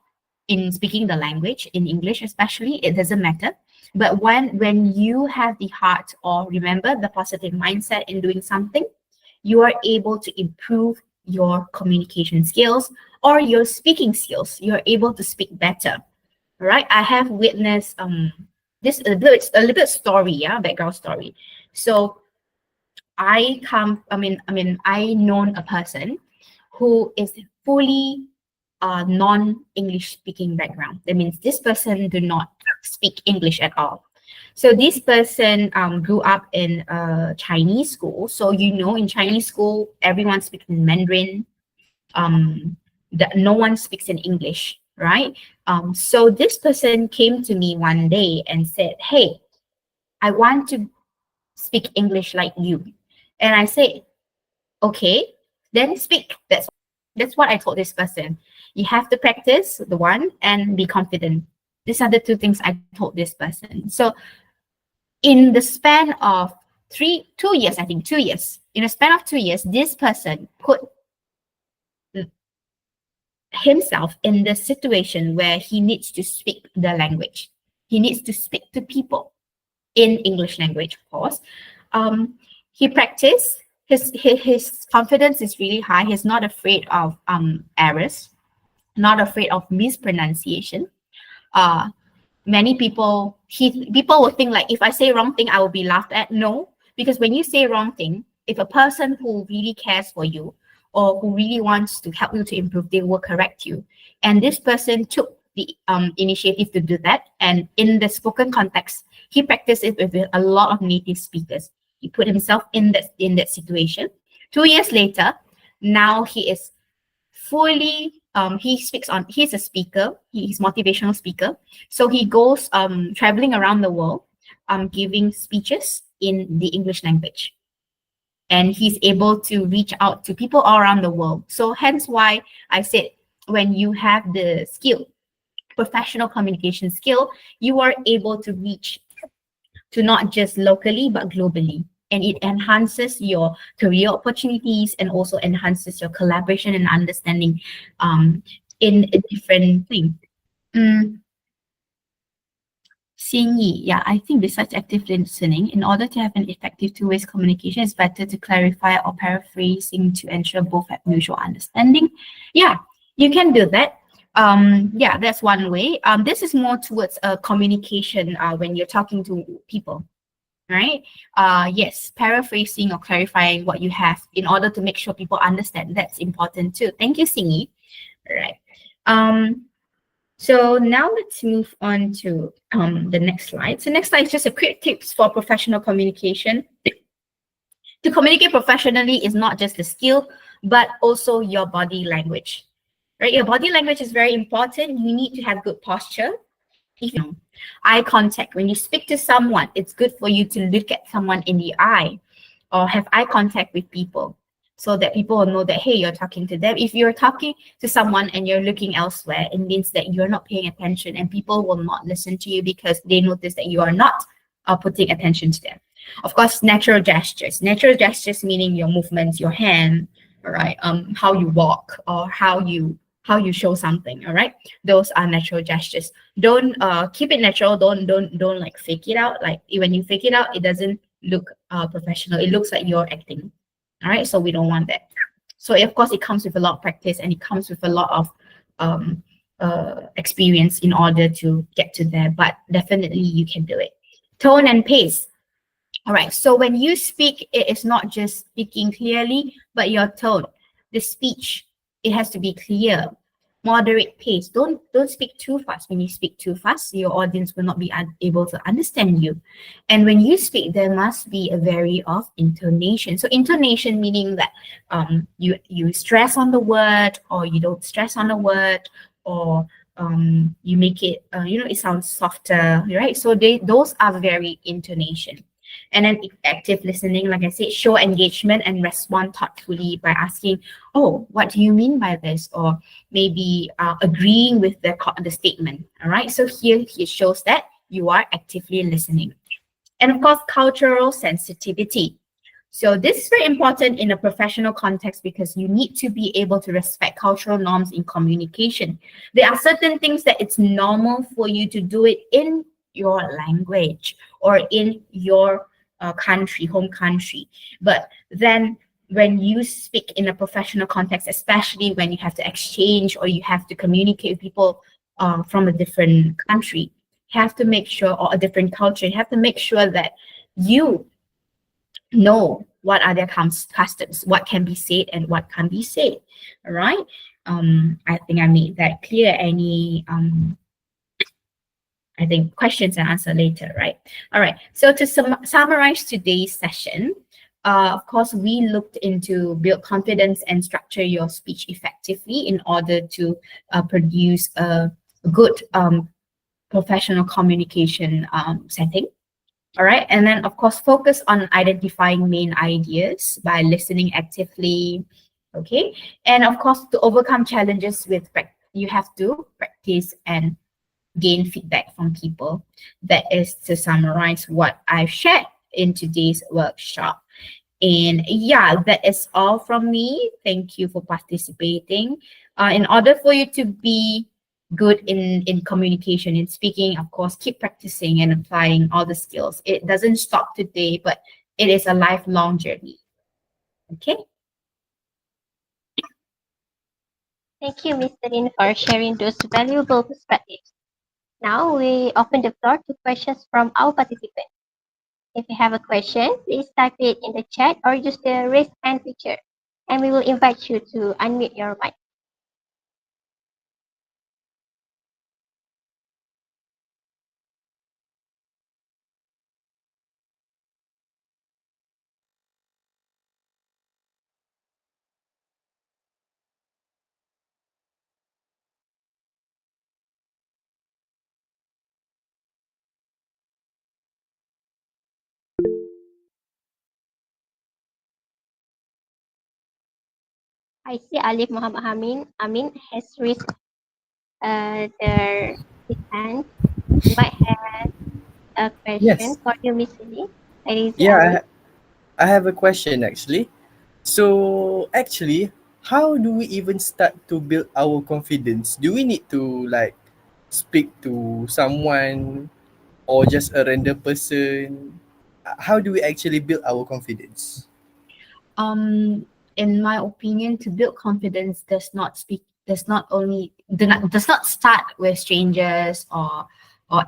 in speaking the language, in English especially, it doesn't matter. But when you have the heart, or remember the positive mindset in doing something, you are able to improve your communication skills or your speaking skills. You're able to speak better. Right? I have witnessed this a little bit story, background story. So I known a person who is fully non-English speaking background. That means this person do not speak English at all. So this person grew up in a Chinese school. So in Chinese school, everyone speaks in Mandarin. That no one speaks in English, right? So this person came to me one day and said, "Hey, I want to speak English like you." And I said, "Okay, then speak." That's what I told this person. You have to practice the one and be confident. These are the two things I told this person. So in the span of 2 years, I think 2 years, in a span of 2 years, this person put himself in the situation where he needs to speak the language. He needs to speak to people in English language, of course. He practiced. His confidence is really high. He's not afraid of errors, not afraid of mispronunciation. Many people will think like, if I say wrong thing, I will be laughed at. No, because when you say wrong thing, if a person who really cares for you or who really wants to help you to improve, they will correct you. And this person took the initiative to do that. And in the spoken context, he practiced it with a lot of native speakers. He put himself in that situation. 2 years later, now he is fully he's a speaker, he's motivational speaker. So he goes traveling around the world, giving speeches in the English language. And he's able to reach out to people all around the world. So hence why I said, when you have the skill, professional communication skill, you are able to reach to not just locally, but globally. And it enhances your career opportunities and also enhances your collaboration and understanding in a different thing. Xingyi, yeah, I think besides active listening, in order to have an effective two-way communication, it's better to clarify or paraphrasing to ensure both have mutual understanding. Yeah, you can do that. Yeah, that's one way. This is more towards communication when you're talking to people, right? Yes, paraphrasing or clarifying what you have in order to make sure people understand. That's important too. Thank you, Xingyi. All right. So now let's move on to the next slide. So next slide is just a quick tips for professional communication. To communicate professionally is not just the skill, but also your body language. Right? Your body language is very important. You need to have good posture. If you know, eye contact, when you speak to someone, it's good for you to look at someone in the eye or have eye contact with people, so that people will know that, hey, you're talking to them. If you're talking to someone and you're looking elsewhere, it means that you're not paying attention, and people will not listen to you because they notice that you are not putting attention to them. Of course, natural gestures. Natural gestures meaning your movements, your hand, all right, how you walk or how you show something, all right? Those are natural gestures. Don't keep it natural. Don't like fake it out. Like when you fake it out, it doesn't look professional. It looks like you're acting. All right, so we don't want that. So of course, it comes with a lot of practice, and it comes with a lot of experience in order to get to there. But definitely, you can do it. Tone and pace. All right. So when you speak, it is not just speaking clearly, but your tone, the speech, it has to be clear. moderate pace. Don't speak too fast. When you speak too fast, your audience will not be able to understand you. And when you speak, there must be a vary of intonation. So intonation meaning that you stress on the word, or you don't stress on the word, or you make it it sounds softer, right? So those are very intonation. And then active listening, like I said, show engagement and respond thoughtfully by asking, oh, what do you mean by this? Or maybe agreeing with the statement. All right. So here it shows that you are actively listening. And of course, cultural sensitivity. So this is very important in a professional context because you need to be able to respect cultural norms in communication. There are certain things that it's normal for you to do it in your language or in your country, home country. But then when you speak in a professional context, especially when you have to exchange or you have to communicate with people from a different country, you have to make sure, or a different culture, you have to make sure that you know what are their customs, what can be said and what can't be said. All right. I think I made that clear. Any I think questions and answer later, right? All right. So to summarize today's session, of course, we looked into build confidence and structure your speech effectively in order to produce a good professional communication setting. All right. And then, of course, focus on identifying main ideas by listening actively. Okay. And of course, to overcome challenges you have to practice and gain feedback from people. That is to summarize what I've shared in today's workshop. And yeah, that is all from me. Thank you for participating. In order for you to be good in communication, in speaking, of course, keep practicing and applying all the skills. It doesn't stop today, but it is a lifelong journey. Okay. Thank you, Miss Celine, for sharing those valuable perspectives. Now we open the floor to questions from our participants. If you have a question, please type it in the chat or use the raise hand feature, and we will invite you to unmute your mic. I see Alif Muhammad Amin has raised his hand. He might have a question Yes. for you, Miss Celine. I see Yeah, Alif. I have a question actually. So actually, how do we even start to build our confidence? Do we need to like speak to someone or just a random person? How do we actually build our confidence? In my opinion, to build confidence does not start with strangers or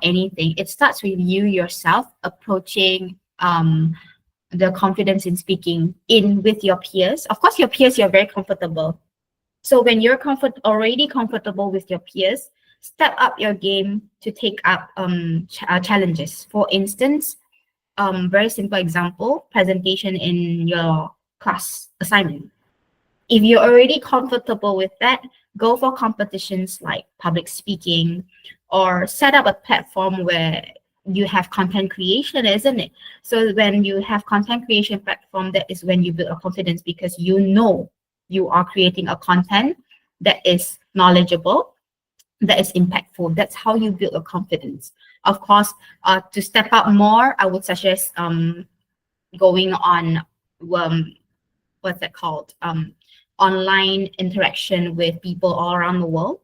anything. It starts with you yourself approaching the confidence in speaking in with your peers. Of course, your peers you're very comfortable. So when you're already comfortable with your peers, step up your game to take up challenges. For instance, very simple example, presentation in your class assignment. If you're already comfortable with that, go for competitions like public speaking, or set up a platform where you have content creation, isn't it? So when you have content creation platform, that is when you build a confidence because you know you are creating a content that is knowledgeable, that is impactful. That's how you build a confidence. Of course, to step up more, I would suggest going on what's that called? Online interaction with people all around the world.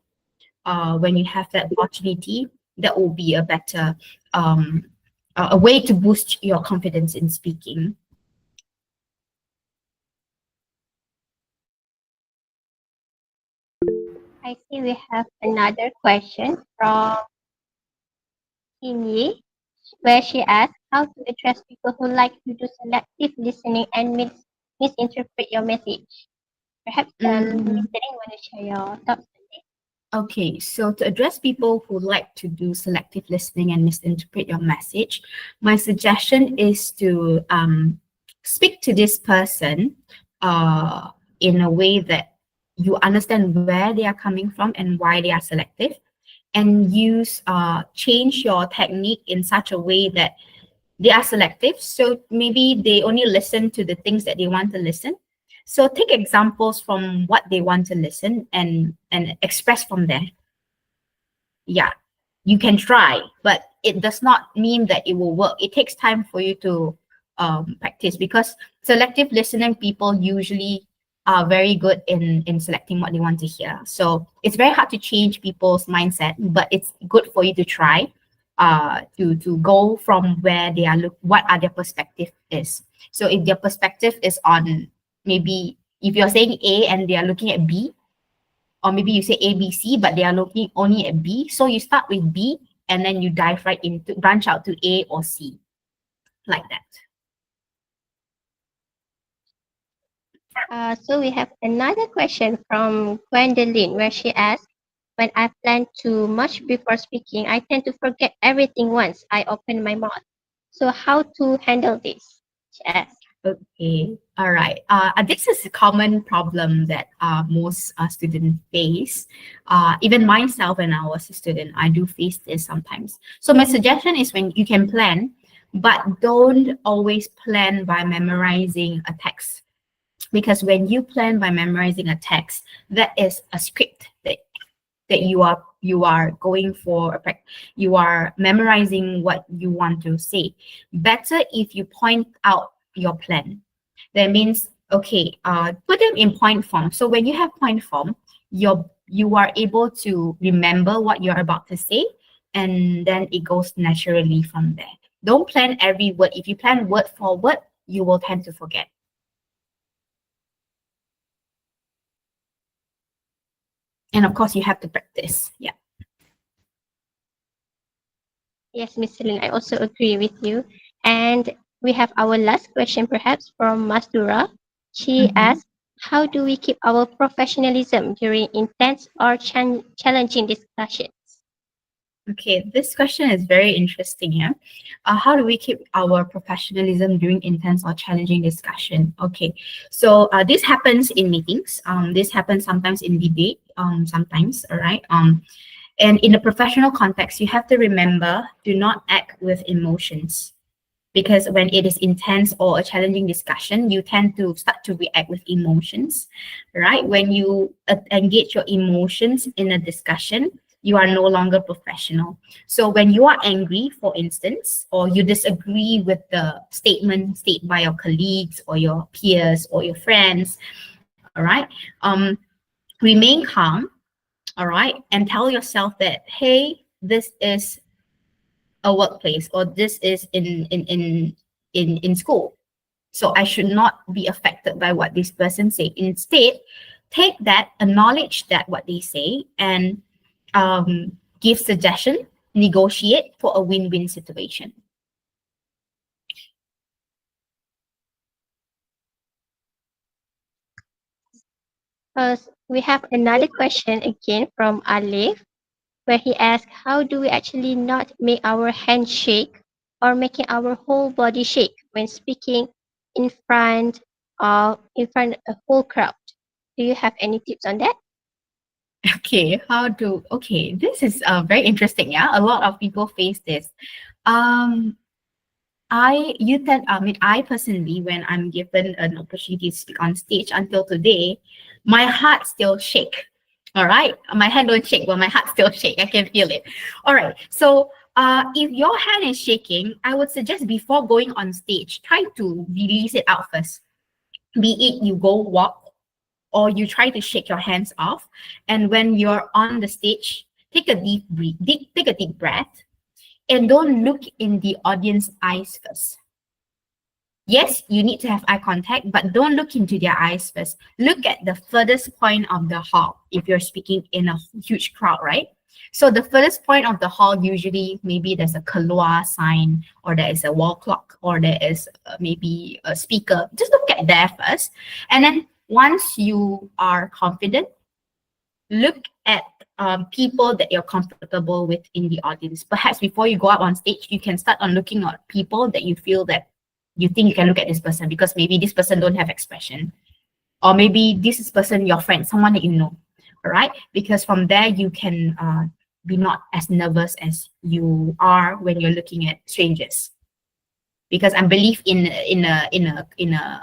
When you have that opportunity, that will be a better a way to boost your confidence in speaking. I see we have another question from Kim Yi, where she asks how to address people who like to do selective listening and misinterpret your message. Perhaps Miss Mm, Celine want to share your thoughts on this? Okay, so to address people who like to do selective listening and misinterpret your message, my suggestion is to speak to this person in a way that you understand where they are coming from and why they are selective, and change your technique in such a way that they are selective. So maybe they only listen to the things that they want to listen. So take examples from what they want to listen and express from there. Yeah, you can try, but it does not mean that it will work. It takes time for you to practice, because selective listening people usually are very good in selecting what they want to hear. So it's very hard to change people's mindset, but it's good for you to try to go from where they are what are their perspective is. So if their perspective is on, maybe if you're saying A and they are looking at B, or maybe you say A, B, C, but they are looking only at B. So you start with B and then you dive right into, branch out to A or C, like that. So we have another question from Gwendolyn, where she asks, when I plan too much before speaking, I tend to forget everything once I open my mouth. So how to handle this? She asks. Okay, all right. This is a common problem that most students face. Even myself, when I was a student, I do face this sometimes. So my suggestion is, when you can plan, but don't always plan by memorizing a text. Because when you plan by memorizing a text, that is a script that you are going for you are memorizing what you want to say. Better if you point out your plan. That means, okay, put them in point form. So when you have point form, you are able to remember what you're about to say, and then it goes naturally from there. Don't plan every word. If you plan word for word, you will tend to forget. And of course, you have to practice. Yeah. Yes, Miss Celine, I also agree with you. And we have our last question, perhaps, from Masdura. She Mhm. asks, how do we keep our professionalism during intense or challenging discussions? Okay, this question is very interesting here. How do we keep our professionalism during intense or challenging discussion? Okay, so this happens in meetings. This happens sometimes in debate. Sometimes, all right. And in the professional context, you have to remember, do not act with emotions, because when it is intense or a challenging discussion, you tend to start to react with emotions, right? When you engage your emotions in a discussion, you are no longer professional. So when you are angry, for instance, or you disagree with the statement stated by your colleagues or your peers or your friends, all right, remain calm, all right, and tell yourself that, hey, this is a workplace, or this is in school, so I should not be affected by what this person say. Instead, take that, acknowledge that what they say, and give suggestion, negotiate for a win-win situation. We have another question again from Alif, where he asks, how do we actually not make our hands shake or making our whole body shake when speaking in front of a whole crowd? Do you have any tips on that? Okay, okay, this is very interesting. Yeah, a lot of people face this. um I personally, when I'm given an opportunity to speak on stage until today, my heart still shake. All right. My hand don't shake, but my heart still shake. I can feel it. All right. So if your hand is shaking, I would suggest, before going on stage, try to release it out first. Be it you go walk, or you try to shake your hands off. And when you're on the stage, take a take a deep breath, and don't look in the audience eyes first. Yes, you need to have eye contact, but don't look into their eyes first. Look at the furthest point of the hall if you're speaking in a huge crowd, right? So the furthest point of the hall, usually maybe there's a keluar sign, or there is a wall clock, or there is maybe a speaker. Just look at there first. And then once you are confident, look at people that you're comfortable with in the audience. Perhaps before you go up on stage, you can start on looking at people that you feel that you think you can look at this person because maybe this person don't have expression, or maybe this is person your friend, someone that you know. All right, because from there you can be not as nervous as you are when you're looking at strangers. Because I believe in a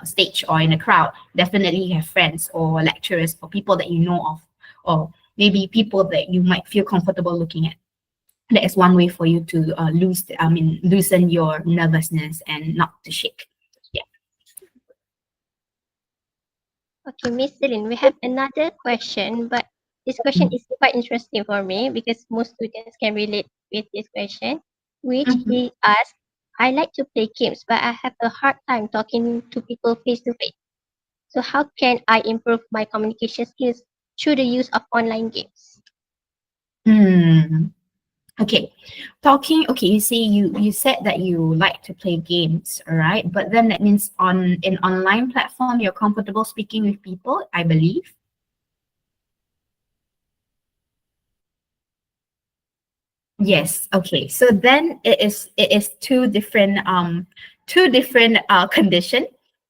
stage or in a crowd, definitely you have friends or lecturers or people that you know of, or maybe people that you might feel comfortable looking at. That is one way for you to loosen your nervousness and not to shake. Yeah. Okay, Miss Celine, we have another question, but this question is quite interesting for me because most students can relate with this question, which Mhm. he asked, I like to play games, but I have a hard time talking to people face to face. So how can I improve my communication skills through the use of online games? Hmm. Okay, okay, you see, you said that you like to play games, all right? But then that means on an online platform, you're comfortable speaking with people, I believe. Yes, okay. So then it is two different condition,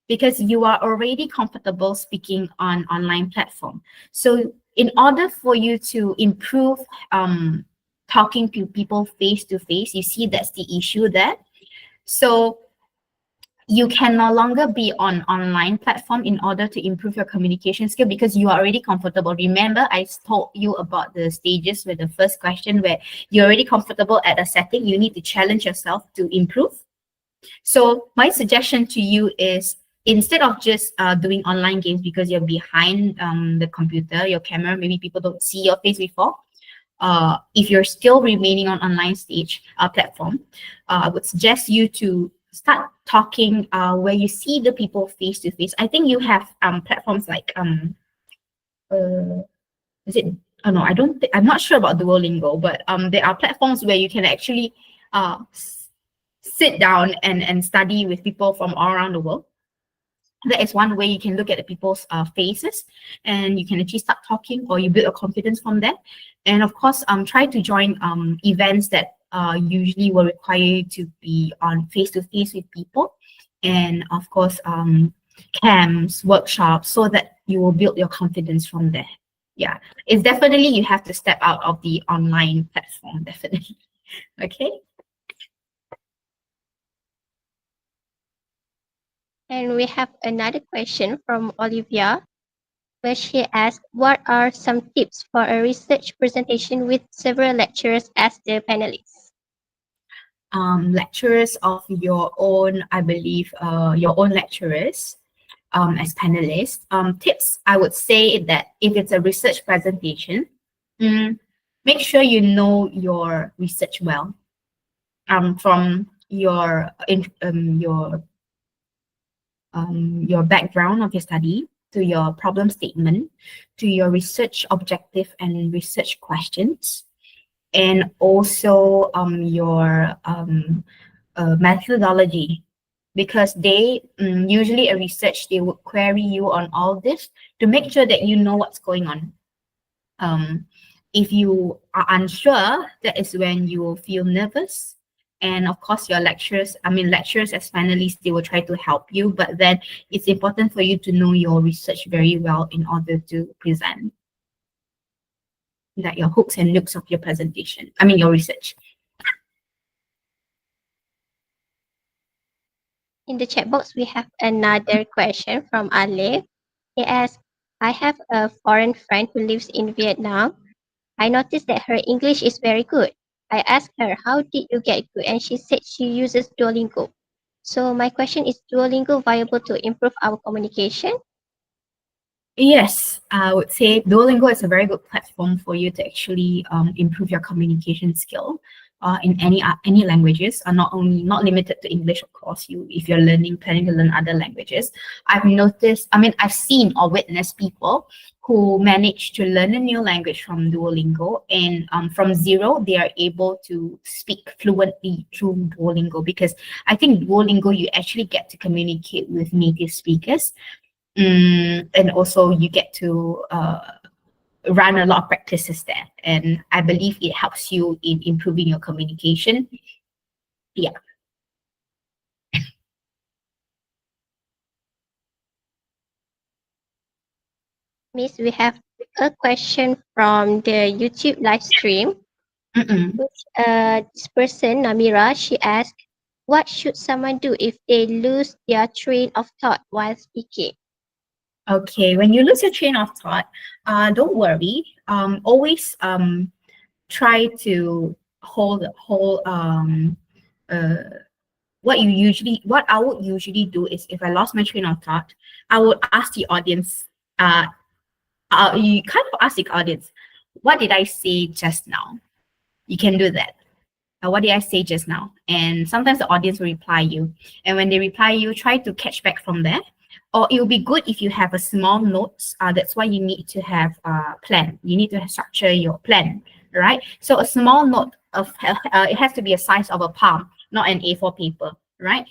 because you are already comfortable speaking on online platform. So in order for you to improve talking to people face to face, you see that's the issue there. So you can no longer be on online platform in order to improve your communication skill because you are already comfortable. Remember, I told you about the stages with the first question where you're already comfortable at a setting. You need to challenge yourself to improve. So my suggestion to you is, instead of just doing online games because you're behind the computer, your camera, maybe people don't see your face before. If you're still remaining on online stage platform, I would suggest you to start talking where you see the people face to face. I think you have platforms like is it? Oh no, I don't. I'm not sure about Duolingo, but there are platforms where you can actually sit down and study with people from all around the world. That is one way you can look at the people's faces, and you can actually start talking, or you build a confidence from that. And of course, try to join events that usually will require you to be on face to face with people, and of course, camps, workshops, so that you will build your confidence from there. Yeah, it's definitely you have to step out of the online platform, definitely. Okay. And we have another question from Olivia, where she asks, what are some tips for a research presentation with several lecturers as the panelists? Lecturers of your own, I believe, your own lecturers as panelists. Tips, I would say that if it's a research presentation, make sure you know your research well. From your background of your study, to your problem statement, to your research objective and research questions, and also your methodology, because they usually a research, they would query you on all this to make sure that you know what's going on. If you are unsure, that is when you will feel nervous. And of course, your lecturers as panelists, they will try to help you, but then it's important for you to know your research very well in order to present that your hooks and nooks of your presentation. Your research. In the chat box, we have another question from Ale. He asks, I have a foreign friend who lives in Vietnam. I noticed that her English is very good. I asked her, how did you get good? And she said she uses Duolingo. So my question is, Duolingo viable to improve our communication? Yes, I would say Duolingo is a very good platform for you to actually improve your communication skill in any languages, not limited to English, of course. If you're planning to learn other languages, I've seen or witnessed people who manage to learn a new language from Duolingo, and from zero they are able to speak fluently through Duolingo, because I think Duolingo, you actually get to communicate with native speakers. And also you get to run a lot of practices there, and I believe it helps you in improving your communication. Yeah. Miss, we have a question from the YouTube live stream. Mm-mm. This person, Namira, she asked, what should someone do if they lose their train of thought while speaking? Okay, when you lose your train of thought, don't worry. Always try to hold uh what I would usually do is, if I lost my train of thought, I would ask the audience, you kind of ask the audience, what did I say just now? You can do that. What did I say just now? And sometimes the audience will reply you. And when they reply you, try to catch back from there. Or it will be good if you have a small notes. That's why you need to have a plan. You need to structure your plan, right? So a small note of it has to be a size of a palm, not an A4 paper, right?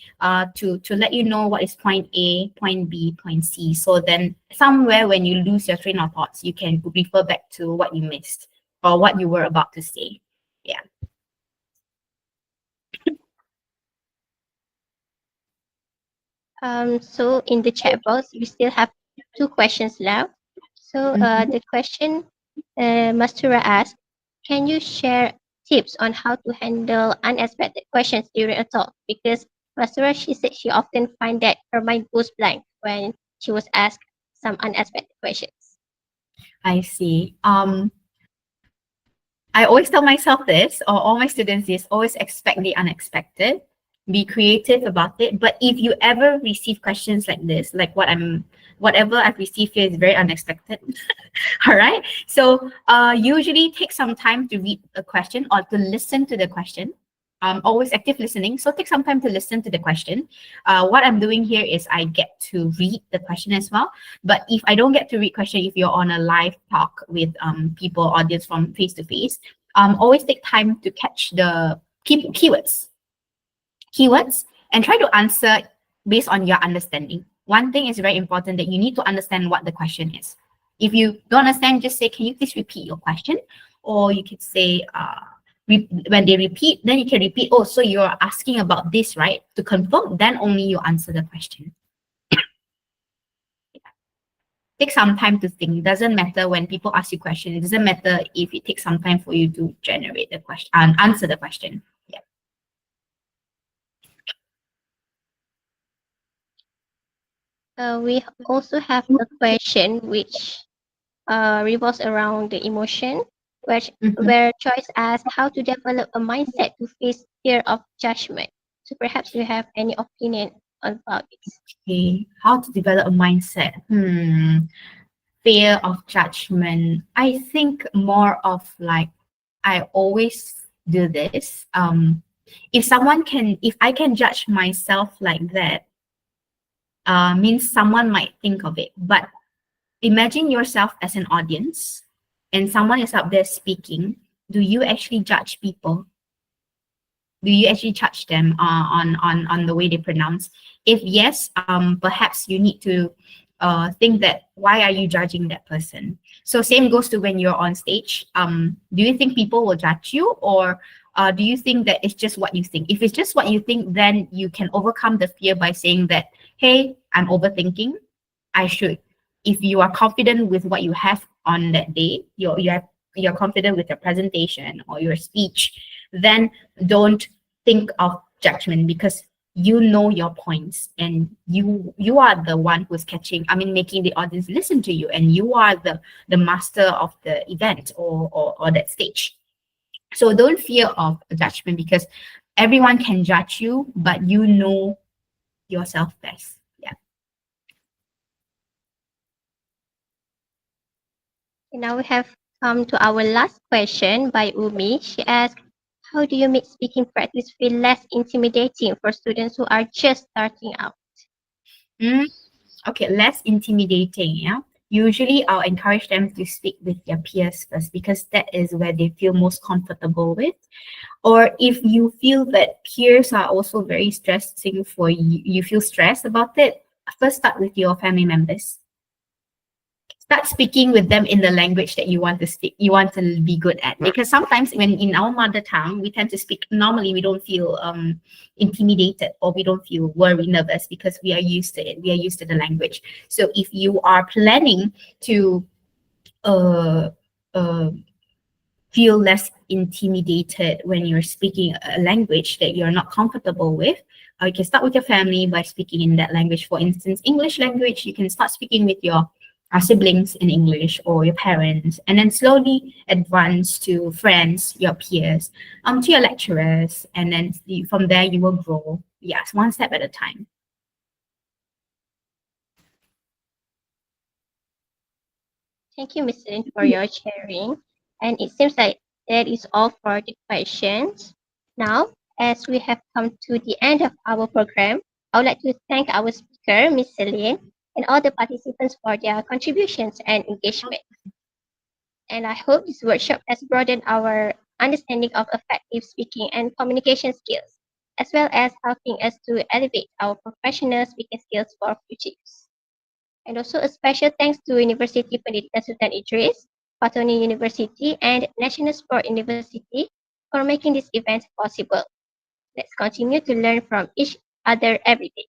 To let you know what is point A, point B, point C. So then somewhere when you lose your train of thoughts, you can refer back to what you missed or what you were about to say. Yeah. So in the chat box, we still have 2 questions left. So the question Mastura asked, can you share tips on how to handle unexpected questions during a talk? Because Mastura, she said she often find that her mind goes blank when she was asked some unexpected questions. I see. I always tell myself this, or all my students this, always expect the unexpected. Be creative about it. But if you ever receive questions like this, like whatever I've received here is very unexpected. All right. So usually take some time to read a question or to listen to the question. Always active listening. So take some time to listen to the question. What I'm doing here is I get to read the question as well. But if I don't get to read question, if you're on a live talk with people, audience from face to face, always take time to catch the keywords and try to answer based on your understanding. One thing is very important, that you need to understand what the question is. If you don't understand, just say, can you please repeat your question? Or you could say, when they repeat, then you can repeat, oh, so you're asking about this, right? To confirm, then only you answer the question. Take some time to think. It doesn't matter when people ask you questions. It doesn't matter if it takes some time for you to generate the question and answer the question. Yeah. We also have a question which revolves around the emotion, where Choice asks how to develop a mindset to face fear of judgment. So perhaps you have any opinion about this. Okay. How to develop a mindset? Fear of judgment. I think more of like, I always do this. If I can judge myself like that, means someone might think of it. But imagine yourself as an audience and someone is up there speaking. Do you actually judge people? Do you actually judge them on the way they pronounce? If yes, perhaps you need to think that, why are you judging that person? So same goes to when you're on stage. Do you think people will judge you, or do you think that it's just what you think? If it's just what you think, then you can overcome the fear by saying that, hey, I'm overthinking. If you are confident with what you have on that day, you're confident with your presentation or your speech, then don't think of judgment, because you know your points and you are the one who's making the audience listen to you, and you are the master of the event or that stage. So don't fear of judgment, because everyone can judge you, but you know yourself best. Yeah. Now we have come to our last question by Umi. She asked, how do you make speaking practice feel less intimidating for students who are just starting out? Okay, less intimidating. Yeah. Usually I'll encourage them to speak with their peers first, because that is where they feel most comfortable with. Or if you feel that peers are also very stressing for you, you feel stressed about it, first start with your family members. start speaking with them in the language that you want to speak, you want to be good at. Because sometimes when in our mother tongue, we tend to speak normally, we don't feel intimidated, or we don't feel worried, nervous, because we are used to it. We are used to the language. So if you are planning to uh, uh, feel less intimidated when you're speaking a language that you're not comfortable with, you can start with your family by speaking in that language. For instance, English language, you can start speaking with your siblings in English, or your parents, and then slowly advance to friends, your peers, to your lecturers, and then from there you will grow. Yes, one step at a time. Thank you, Miss Celine, for your sharing. And it seems like that is all for the questions. Now, as we have come to the end of our program, I would like to thank our speaker, Miss Celine, and all the participants for their contributions and engagement. And I hope this workshop has broadened our understanding of effective speaking and communication skills, as well as helping us to elevate our professional speaking skills for future use. And also a special thanks to University Pendidikan Sultan Idris, Patoni University, and National Sport University for making this event possible. Let's continue to learn from each other every day.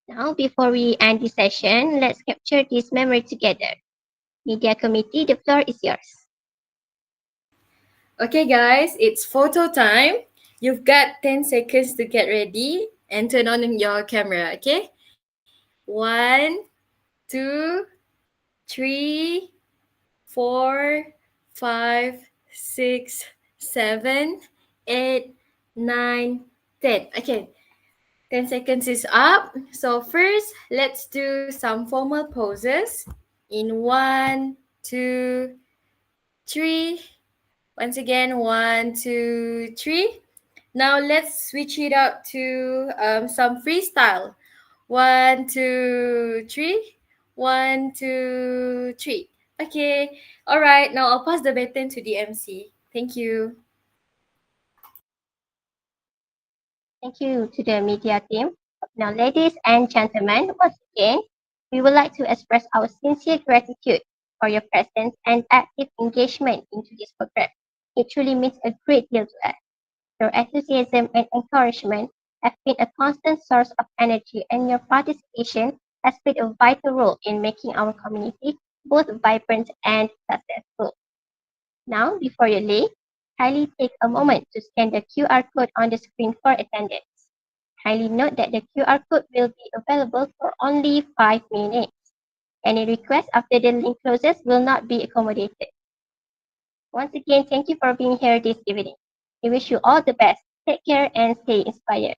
Now, before we end this session, let's capture this memory together. Media committee, the floor is yours. Okay, guys, it's photo time. You've got 10 seconds to get ready and turn on your camera, okay? 1, 2, 3, 4, 5, 6, 7, 8, 9, 10. Okay, 10 seconds is up. So first, let's do some formal poses in 1, 2, 3. Once again, 1, 2, 3. Now let's switch it out to some freestyle. 1, 2, 3. 1, 2, 3. Okay. All right. Now I'll pass the baton to the MC. Thank you. Thank you to the media team. Now, ladies and gentlemen, once again, we would like to express our sincere gratitude for your presence and active engagement into this program. It truly means a great deal to us. Your enthusiasm and encouragement have been a constant source of energy, and your participation has played a vital role in making our community both vibrant and successful. Now, before you leave, kindly take a moment to scan the QR code on the screen for attendance. Kindly note that the QR code will be available for only 5 minutes. Any requests after the link closes will not be accommodated. Once again, thank you for being here this evening. We wish you all the best. Take care and stay inspired.